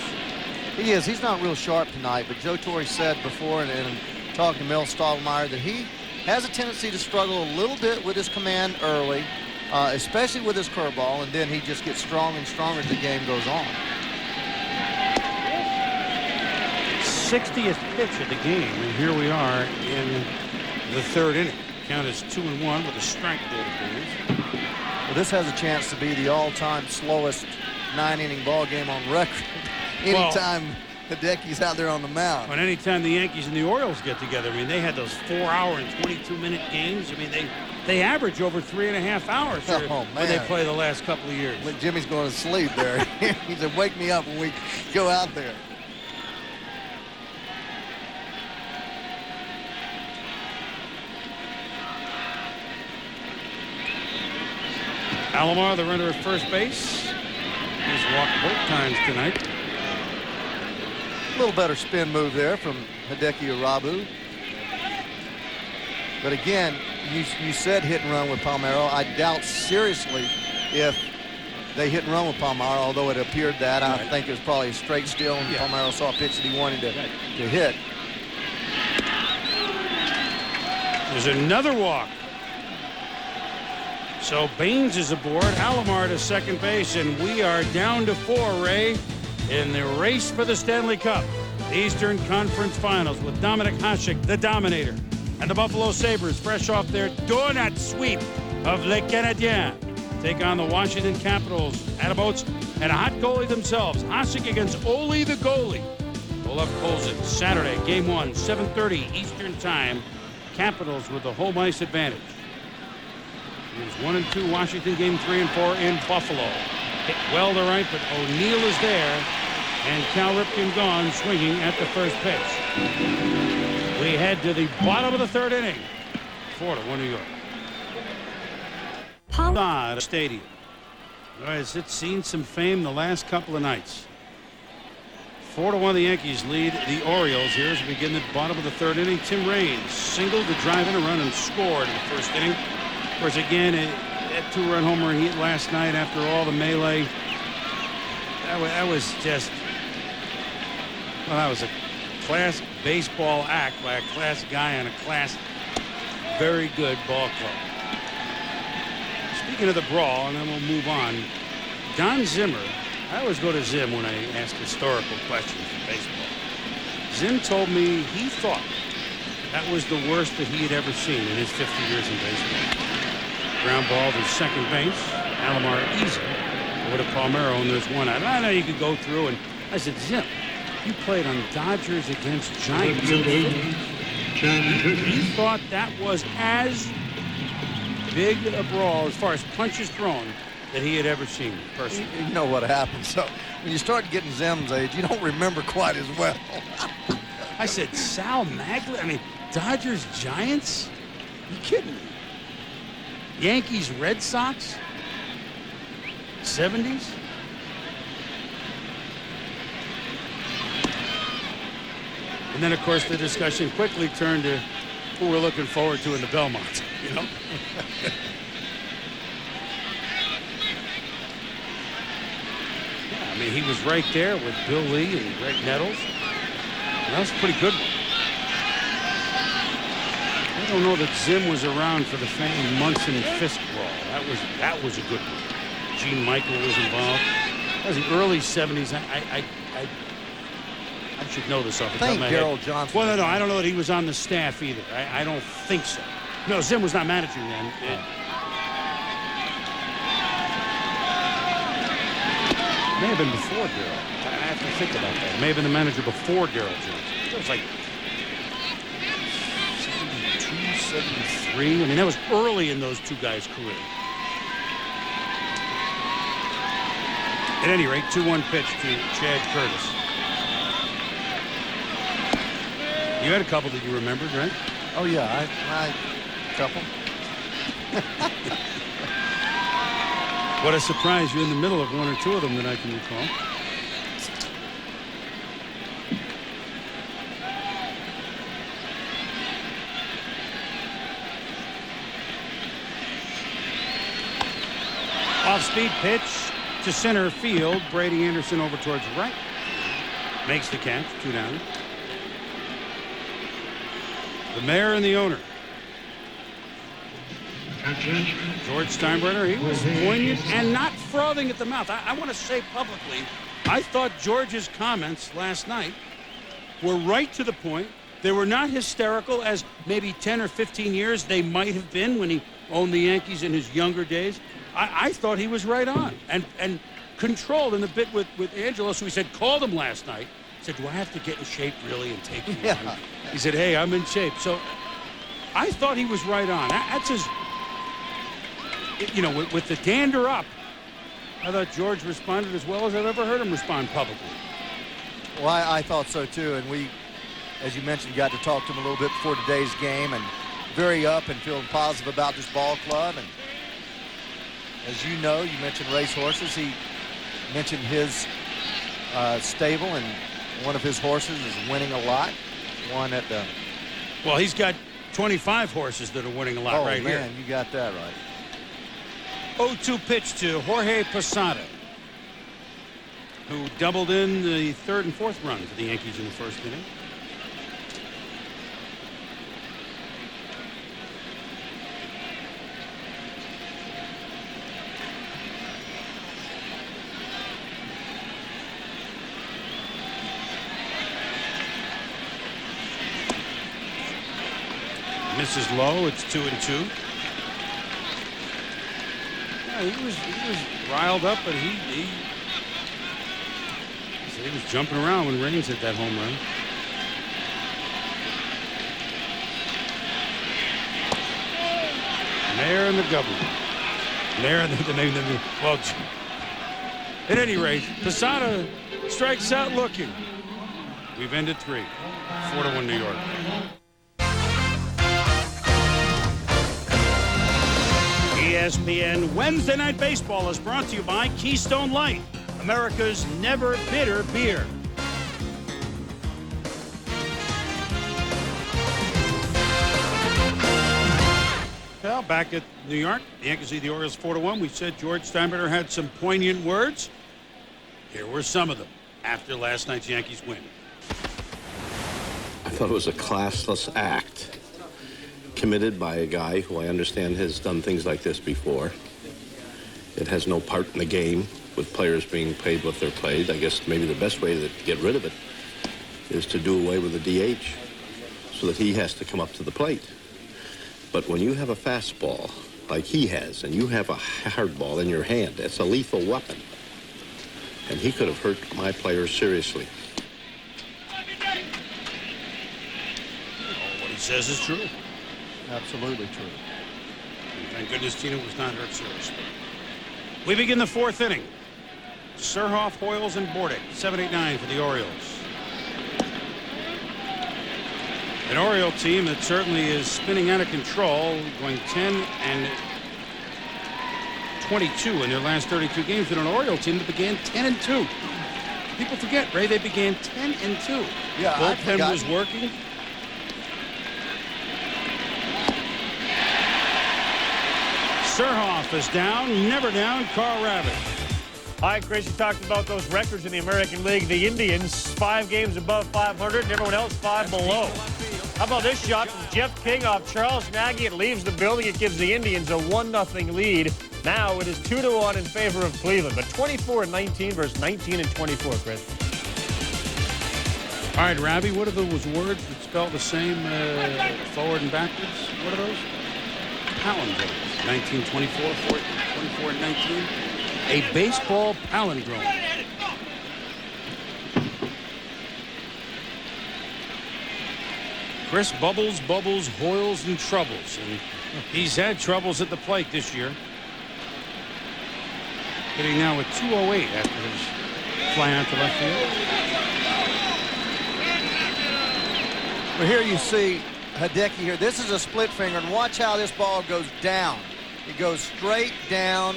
He is. He's not real sharp tonight, but Joe Torre said before, and talking to Mel Stottlemyre, that he has a tendency to struggle a little bit with his command early, especially with his curveball, and then he just gets stronger and stronger as the game goes on. 60th pitch of the game, and here we are in the 3rd inning. Count is 2-1 with a strike there to Baines. Well, this has a chance to be the all-time slowest 9-inning ball game on record. Anytime Hideki's out there on the mound. But anytime the Yankees and the Orioles get together, I mean, they had those 4-hour and 22-minute games. I mean, they average over 3.5 hours when they play the last couple of years. Look, Jimmy's going to sleep there. He said, wake me up when we go out there. Alomar, the runner at first base. He's walked both times tonight. A little better spin move there from Hideki Irabu. But again, you said hit and run with Palmeiro. I doubt seriously if they hit and run with Palmeiro, although it appeared that. I think it was probably a straight steal, and Palmeiro saw a pitch that he wanted to hit. There's another walk. So Baines is aboard, Alomar to second base, and we are down to 4, Ray, in the race for the Stanley Cup. Eastern Conference Finals with Dominic Hasek, the Dominator, and the Buffalo Sabres, fresh off their donut sweep of Les Canadiens, take on the Washington Capitals, Attaboats, and a hot goalie themselves. Hasek against Ole the goalie. Olaf Kolzig, Saturday, Game 1, 7:30 Eastern Time. Capitals with the home ice advantage. Games 1 and 2, Washington, Game 3 and 4 in Buffalo. Hit well to right, but O'Neill is there, and Cal Ripken gone, swinging at the first pitch. We head to the bottom of the third inning. 4-1 New York. Stadium. All right, it's seen some fame the last couple of nights. 4-1 the Yankees lead the Orioles here as we begin the bottom of the third inning. Tim Raines singled to drive in a run and scored in the first inning. Of course, again, a 2-run homer he hit last night after all the melee. That was just, well, that was a class baseball act by a class guy on a class very good ball club. Speaking of the brawl, and then we'll move on, Don Zimmer, I always go to Zim when I ask historical questions in baseball. Zim told me he thought that was the worst that he had ever seen in his 50 years in baseball. Ground ball to second base, Alomar easy over to Palmeiro, and there's one out. I know you could go through, and I said, Zim, you played on Dodgers against Giants. He thought that was as big a brawl as far as punches thrown that he had ever seen personally. You know what happens. So when you start getting Zim's age, you don't remember quite as well. I said, Sal Maglia? I mean, Dodgers, Giants? You kidding me? Yankees, Red Sox? 70s? And then, of course, the discussion quickly turned to who we're looking forward to in the Belmont, you know? I mean, he was right there with Bill Lee and Greg Nettles. And that was a pretty good one. I don't know that Zim was around for the famed Munson Fisk brawl. That was a good one. Gene Michael was involved. That was the early 70s. I should know this off the top of my head. Gerald Johnson. Well, no, I don't know that he was on the staff either. I don't think so. No, Zim was not managing then. May have been before Gerald. I have to think about that. May have been the manager before Gerald Johnson. It was like 72, 73. I mean, that was early in those two guys' career. At any rate, 2-1 pitch to Chad Curtis. You had a couple that you remembered, right? Oh, yeah, I couple. What a surprise. You're in the middle of one or two of them that I can recall. Off-speed pitch to center field. Brady Anderson over towards right. Makes the catch. 2 down. The mayor and the owner. George Steinbrenner, he was poignant and not frothing at the mouth. I want to say publicly, I thought George's comments last night were right to the point. They were not hysterical as maybe 10 or 15 years they might have been when he owned the Yankees in his younger days. I thought he was right on and controlled in the bit with Angelo. So he said, called him last night. He said, do I have to get in shape really and take you on? He said, hey, I'm in shape. So I thought he was right on. That's his... You know, with the dander up, I thought George responded as well as I've ever heard him respond publicly. Well, I thought so, too. And we, as you mentioned, got to talk to him a little bit before today's game, and very up and feeling positive about this ball club. And as you know, you mentioned racehorses. He mentioned his stable, and one of his horses is winning a lot. One at the... Well, he's got 25 horses that are winning a lot right here. Oh, man, you got that right. 0-2 pitch to Jorge Posada, who doubled in the third and fourth run for the Yankees in the first inning. Misses low. It's 2-2. Yeah, he was riled up, but he was jumping around when Raines hit that home run. Mayor and the governor. Mayor and the well, at any rate, Posada strikes out looking. We've ended 3. 4-1 New York. ESPN Wednesday Night Baseball is brought to you by Keystone Light, America's never bitter beer. Well, back at New York, the Yankees lead the Orioles 4-1. We said George Steinbrenner had some poignant words. Here were some of them after last night's Yankees win. I thought it was a classless act committed by a guy who I understand has done things like this before. It has no part in the game with players being paid what they're paid. I guess maybe the best way to get rid of it is to do away with the DH so that he has to come up to the plate. But when you have a fastball like he has and you have a hard ball in your hand, it's a lethal weapon. And he could have hurt my players seriously. What he says is true. Absolutely true. And thank goodness Tina was not hurt seriously. We begin the fourth inning. Surhoff, Hoyles, and Bordick. 7-8-9 for the Orioles. An Oriole team that certainly is spinning out of control, going 10-22 in their last 32 games. And an Oriole team that began 10-2. People forget, Ray, they began 10-2. Yeah, bullpen was working. Surhoff is down, never down, Carl Rabbit. Hi, Chris. You talked about those records in the American League. The Indians, 5 games above 500, and everyone else 5 below. How about this shot from Jeff King off Charles Nagy? It leaves the building. It gives the Indians a 1-0 lead. Now it is 2-1 in favor of Cleveland, but 24-19 versus 19-24, Chris. All right, Rabbie, what are those words that spell the same forward and backwards? What are those? Palindrome. 1924, 24, and 19. A baseball palindrome. Chris Bubbles, Hoyles, and troubles. And he's had troubles at the plate this year. Hitting now at 208 after his fly out to left field. Well, here you see Hideki here. This is a split finger, and watch how this ball goes down. It goes straight down.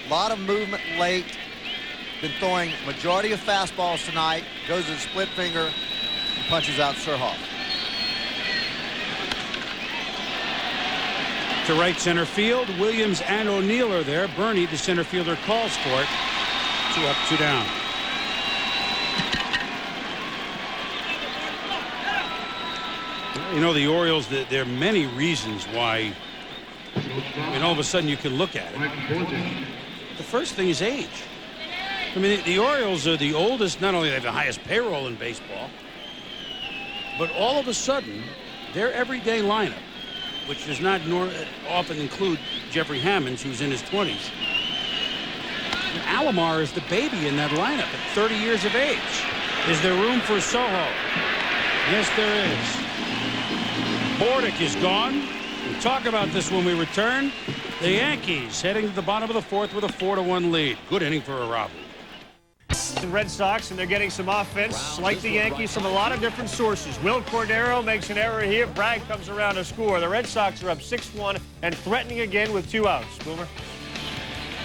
A lot of movement late. Been throwing majority of fastballs tonight. Goes to the split finger and punches out Surhoff. To right center field, Williams and O'Neill are there. Bernie, the center fielder, calls for it. 2 up, 2 down. You know, the Orioles, there are many reasons why, I mean, all of a sudden you can look at it. The first thing is age. I mean, the Orioles are the oldest, not only they have the highest payroll in baseball, but all of a sudden, their everyday lineup, which does not often include Jeffrey Hammonds, who's in his 20s. Alomar is the baby in that lineup at 30 years of age. Is there room for Soho? Yes, there is. Bordick is gone. We'll talk about this when we return. The Yankees heading to the bottom of the fourth with a 4-1 lead. Good inning for Irabu. The Red Sox, and they're getting some offense, like the Yankees, from a lot of different sources. Will Cordero makes an error here. Bragg comes around to score. The Red Sox are up 6-1 and threatening again with 2 outs. Boomer.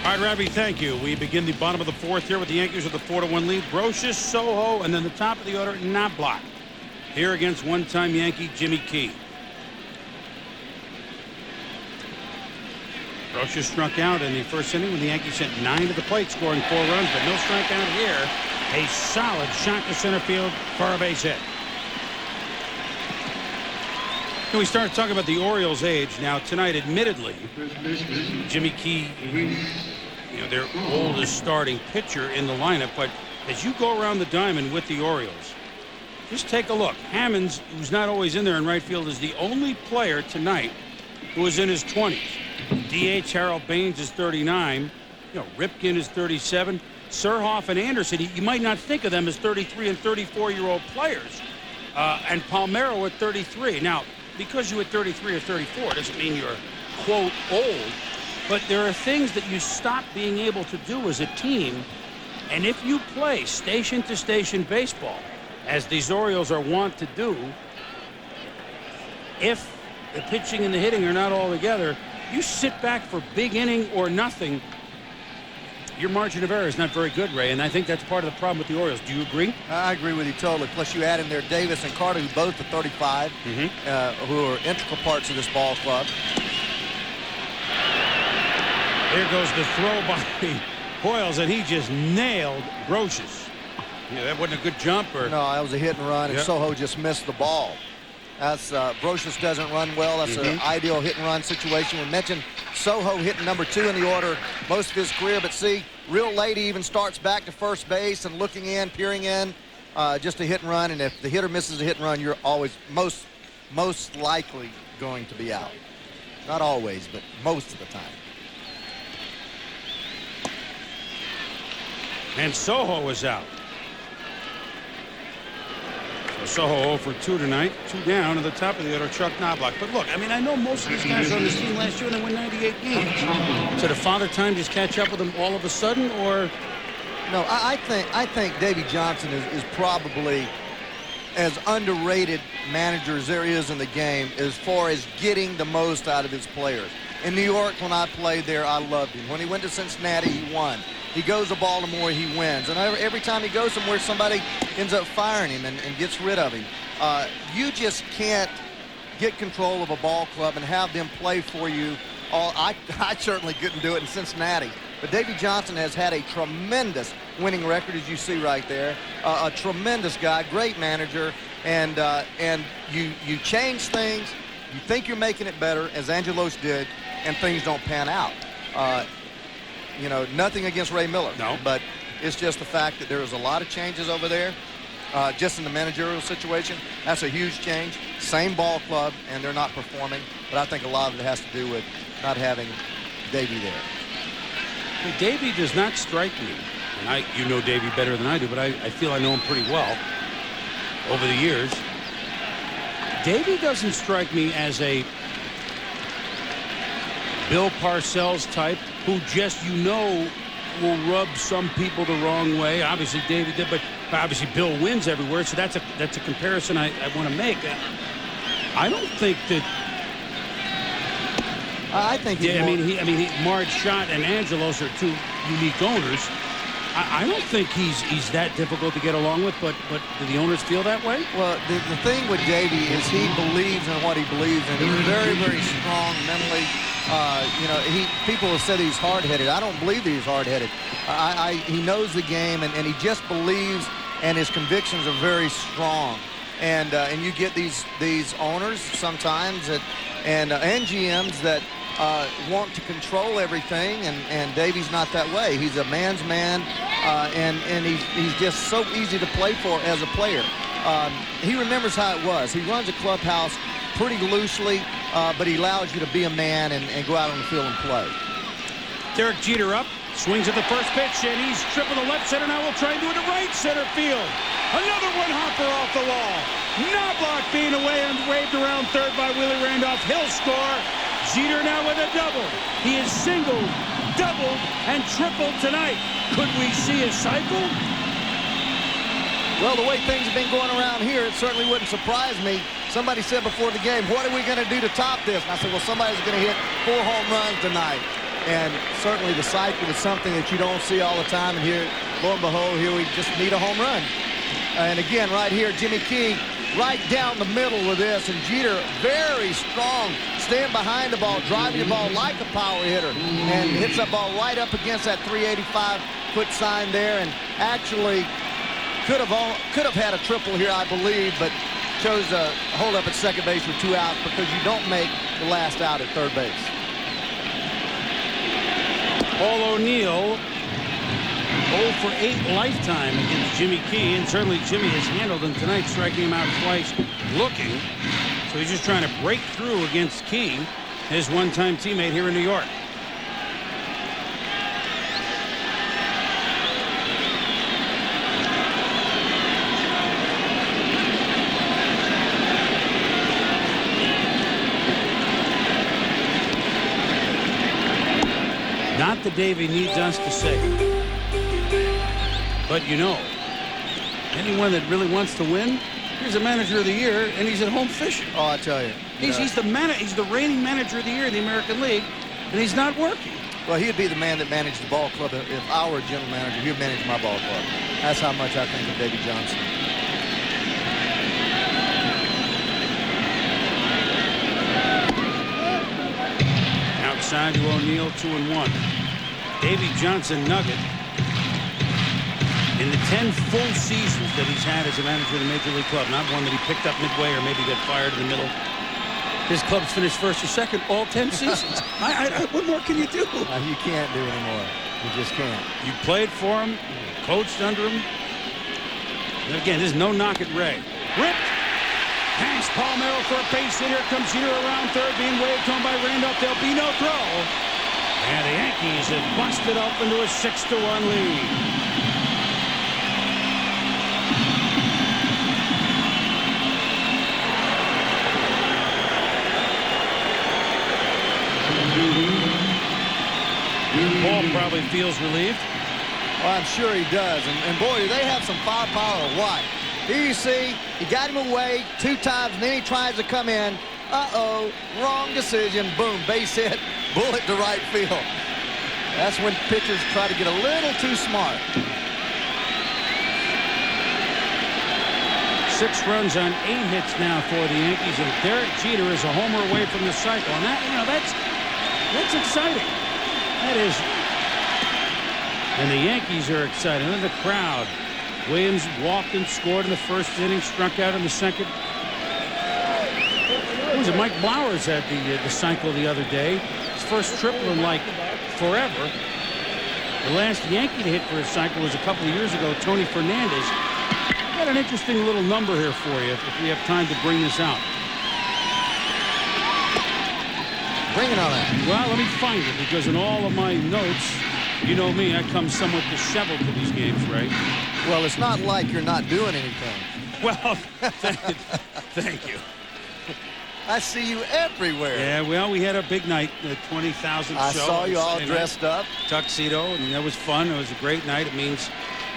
All right, Rabbie, thank you. We begin the bottom of the fourth here with the Yankees with a 4-1 lead. Brocious, Soho, and then the top of the order, Knobloch. Here against one-time Yankee Jimmy Key. Brochus struck out in the first inning when the Yankees sent 9 to the plate, scoring 4 runs, but no strikeout here. A solid shot to center field for a base hit. And we started talking about the Orioles' age. Now, tonight, admittedly, Jimmy Key, their oldest starting pitcher in the lineup, but as you go around the diamond with the Orioles, just take a look. Hammonds, who's not always in there in right field, is the only player tonight who is in his 20s. DH Harold Baines is 39. Ripken is 37. Surhoff and Anderson, you might not think of them as 33 and 34-year-old players. And Palmeiro at 33. Now, because you're at 33 or 34 doesn't mean you're, quote, old. But there are things that you stop being able to do as a team. And if you play station-to-station baseball, as these Orioles are wont to do, if the pitching and the hitting are not all together, you sit back for big inning or nothing, your margin of error is not very good, Ray, and I think that's part of the problem with the Orioles. Do you agree? I agree with you totally. Plus, you add in there Davis and Carter, who both are 35, who are integral parts of this ball club. There goes the throw by Hoyles, and he just nailed Brochus. Yeah, that wasn't a good jump, or no, that was a hit and run, and Soho just missed the ball. That's Brochus doesn't run well. That's an ideal hit and run situation. We mentioned Soho hitting number 2 in the order most of his career, but see, real late he even starts back to first base and looking in, peering in, just a hit and run. And if the hitter misses a hit and run, you're always most likely going to be out. Not always, but most of the time. And Soho was out. Soho 0 for 2 tonight, 2 down at the top of the order, Chuck Knobloch. But look, I mean, I know most of these guys were on this team last year and they won 98 games. So did Father Time just catch up with them all of a sudden, or? No, I think Davey Johnson is probably as underrated manager as there is in the game as far as getting the most out of his players. In New York, when I played there, I loved him. When he went to Cincinnati, he won. He goes to Baltimore, he wins. And every time he goes somewhere, somebody ends up firing him and gets rid of him. You just can't get control of a ball club and have them play for you. I certainly couldn't do it in Cincinnati. But Davey Johnson has had a tremendous winning record, as you see right there. A tremendous guy, great manager. And you change things. You think you're making it better, as Angelos did, and things don't pan out. Nothing against Ray Miller. No. But it's just the fact that there was a lot of changes over there, just in the managerial situation. That's a huge change. Same ball club, and they're not performing. But I think a lot of it has to do with not having Davey there. Well, Davey does not strike me. And you know Davey better than I do, but I feel I know him pretty well over the years. Davey doesn't strike me as a Bill Parcells type who just, will rub some people the wrong way. Obviously, Davey did, but obviously Bill wins everywhere, so that's a comparison I want to make. I don't think that. I think. Marge Schott and Angelos are 2 unique owners. I don't think he's that difficult to get along with, but do the owners feel that way? Well, the thing with Davey is he believes in what he believes in. He's very, very strong mentally. People have said he's hard-headed. I don't believe that he's hard-headed. He knows the game, and he just believes, and his convictions are very strong. And you get these owners sometimes and GMs that want to control everything, and Davey's not that way. He's a man's man, and he's just so easy to play for as a player. He remembers how it was. He runs a clubhouse pretty loosely, but he allows you to be a man and go out on the field and play. Derek Jeter up, swings at the first pitch, and he's tripping the left center. Now we'll try and do it to right center field. Another one hopper off the wall. Knobloch being away and waved around third by Willie Randolph. He'll score. Jeter now with a double. He is singled, doubled, and tripled tonight. Could we see a cycle? Well, the way things have been going around here, it certainly wouldn't surprise me. Somebody said before the game, what are we going to do to top this? And I said, well, somebody's going to hit 4 home runs tonight. And certainly the cycle is something that you don't see all the time. And here, lo and behold, here we just need a home run. And again, right here, Jimmy Key right down the middle with this. And Jeter, very strong stand behind the ball, driving the ball like a power hitter, and hits that ball right up against that 385-foot sign there, and actually could have had a triple here, I believe, but chose to hold up at second base with 2 outs because you don't make the last out at third base. Paul O'Neill 0 for 8 lifetime against Jimmy Key, and certainly Jimmy has handled him tonight, striking him out twice looking. So he's just trying to break through against Key, his one-time teammate here in New York. Not that Davey needs us to say, but you know, anyone that really wants to win, here's a manager of the year, and he's at home fishing. Oh, I tell you. He's the reigning manager of the year in the American League, and he's not working. Well, he'd be the man that managed the ball club. If I were a general manager, he would manage my ball club. That's how much I think of Davey Johnson. Outside to O'Neill, 2-1. Davey Johnson Nugget. In the 10 full seasons that he's had as a manager of the Major League Club, not one that he picked up midway or maybe got fired in the middle. His club's finished first or second all 10 seasons. What more can you do? You can't do anymore. You just can't. You played for him, coached under him. And again, there's no knock at Ray. Ripped. Past Palmero for a base hit. Here comes Jeter around third, being waved home by Randolph. There'll be no throw. And the Yankees have busted up into a 6-1 lead. Paul probably feels relieved. Well, I'm sure he does. And boy, do they have some firepower or what? Here you see, he got him away 2 times, and then he tries to come in. Uh-oh, wrong decision. Boom, base hit, bullet to right field. That's when pitchers try to get a little too smart. 6 runs on 8 hits now for the Yankees, and Derek Jeter is a homer away from the cycle. And that's exciting. That is. And the Yankees are excited. And then the crowd. Williams walked and scored in the first inning, struck out in the second. What was it? Mike Blowers had the cycle the other day. His first triple in like forever. The last Yankee to hit for a cycle was a couple of years ago, Tony Fernandez. Got an interesting little number here for you if we have time to bring this out. Bring it on out. Well, let me find it, because in all of my notes, you know me, I come somewhat disheveled to these games, right? Well, it's not like you're not doing anything. Well, thank you. I see you everywhere. Yeah, well, we had a big night, the 20,000 show. I saw you all dressed up. Tuxedo, and that was fun. It was a great night. It means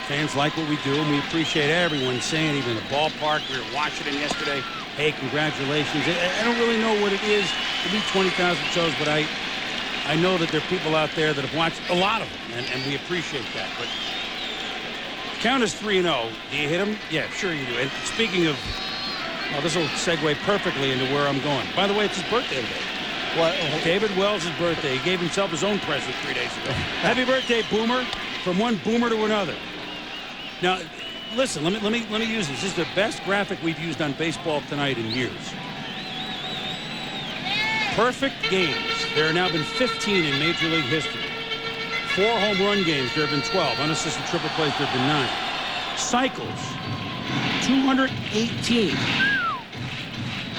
fans like what we do, and we appreciate everyone saying, even the ballpark. We were in Washington yesterday. Hey, congratulations. I don't really know what it is to be 20,000 shows, but I know that there are people out there that have watched a lot of them, and we appreciate that. But count is 3-0. Do you hit him? Yeah, sure you do. And speaking of, well, this will segue perfectly into where I'm going. By the way, it's his birthday today. What? David Wells' birthday. He gave himself his own present 3 days ago. Happy birthday, Boomer, from one Boomer to another. Now, listen, let me use this. This is the best graphic we've used on Baseball Tonight in years. Perfect games. There have now been 15 in Major League history. 4 home run games. There have been 12. Unassisted triple plays. There have been 9. Cycles. 218.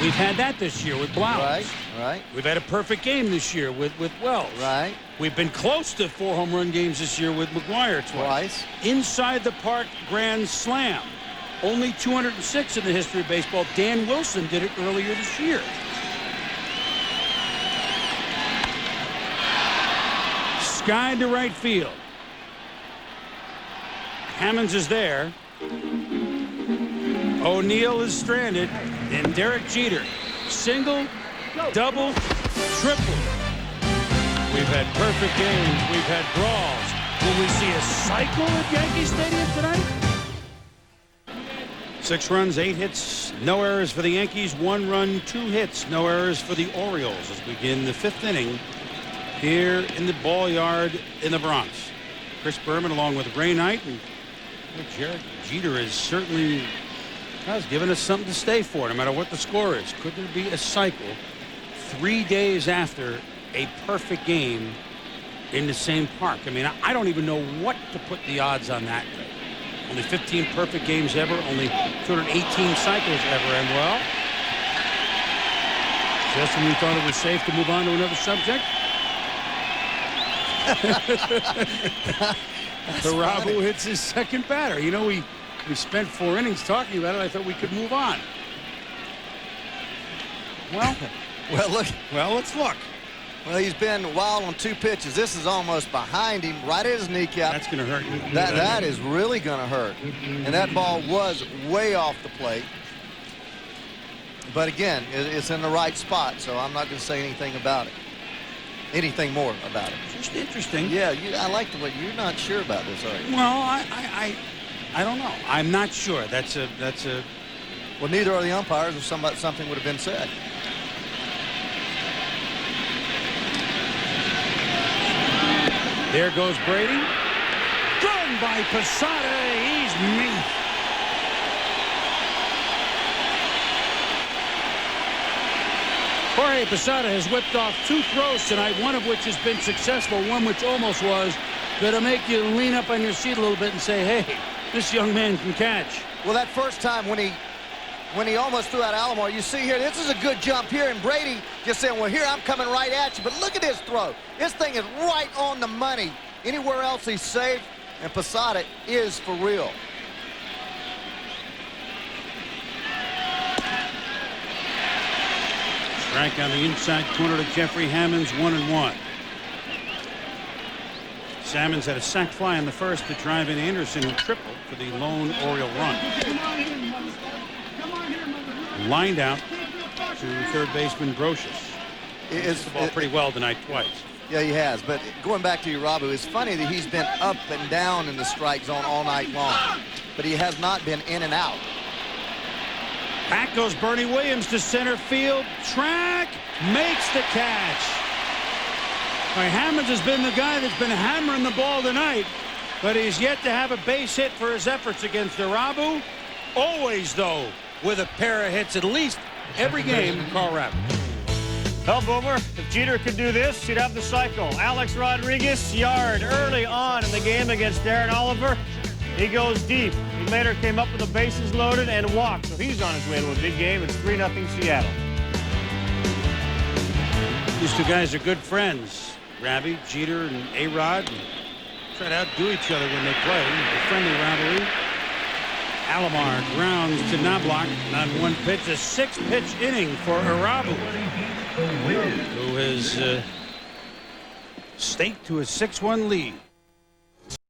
We've had that this year with Blowers. Right. We've had a perfect game this year with Wells. Right. We've been close to 4 home run games this year with McGuire twice. Inside the park grand slam. Only 206 in the history of baseball. Dan Wilson did it earlier this year. Sky to right field. Hammonds is there. O'Neill is stranded. And Derek Jeter. Single, double, triple. We've had perfect games. We've had brawls. Will we see a cycle at Yankee Stadium tonight? 6 runs, 8 hits, no errors for the Yankees. 1 run, 2 hits, no errors for the Orioles as we begin the 5th inning here in the ball yard in the Bronx. Chris Berman along with Ray Knight, and Jared Jeter is certainly has given us something to stay for no matter what the score is. Could there be a cycle 3 days after a perfect game in the same park? I mean, I don't even know what to put the odds on that. Only 15 perfect games ever, only 218 cycles ever, and well, just when we thought it was safe to move on to another subject, Irabu hits his second batter. You know, we spent 4 innings talking about it. I thought we could move on. Well, let's look. Well, he's been wild on 2 pitches. This is almost behind him, right at his kneecap. That's going to hurt you. That is really going to hurt. And that ball was way off the plate. But again, it's in the right spot, so I'm not going to say anything about it. Anything more about it. Just interesting. Yeah, I like the way you're not sure about this, are you? Well, I don't know. I'm not sure. That's a. Well, neither are the umpires if something would have been said. There goes Brady. Run by Posada. He's mean. Jorge Posada has whipped off 2 throws tonight, one of which has been successful, one which almost was. That'll make you lean up on your seat a little bit and say, hey, this young man can catch. Well, that first time when he almost threw out Alomar, you see here, this is a good jump here, and Brady just saying, well, here, I'm coming right at you. But look at his throw. This thing is right on the money. Anywhere else he's safe, and Posada is for real. Strike on the inside corner to Jeffrey Hammonds, 1-1. Salmons had a sac fly in the first to drive in Anderson, who tripled for the lone Oriole run. Lined out to third baseman Brocious. He's the ball pretty well tonight twice. Yeah, he has. But going back to Irabu, it's funny that he's been up and down in the strike zone all night long, but he has not been in and out. Back goes Bernie Williams to center field. Track makes the catch. All right, Hammonds has been the guy that's been hammering the ball tonight, but he's yet to have a base hit for his efforts against Irabu. Always, though, with a pair of hits at least every game, Carl Rapp. Well, Boomer, if Jeter could do this, he'd have the cycle. Alex Rodriguez, yard early on in the game against Darren Oliver. He goes deep. He later came up with the bases loaded and walked, so he's on his way to a big game. It's 3-0 Seattle. These 2 guys are good friends, Ravi, Jeter, and A-Rod. Try to outdo each other when they play. A friendly rivalry. Alomar grounds to Knobloch on 1 pitch. A 6-pitch inning for Irabu, who has staked to a 6-1 lead.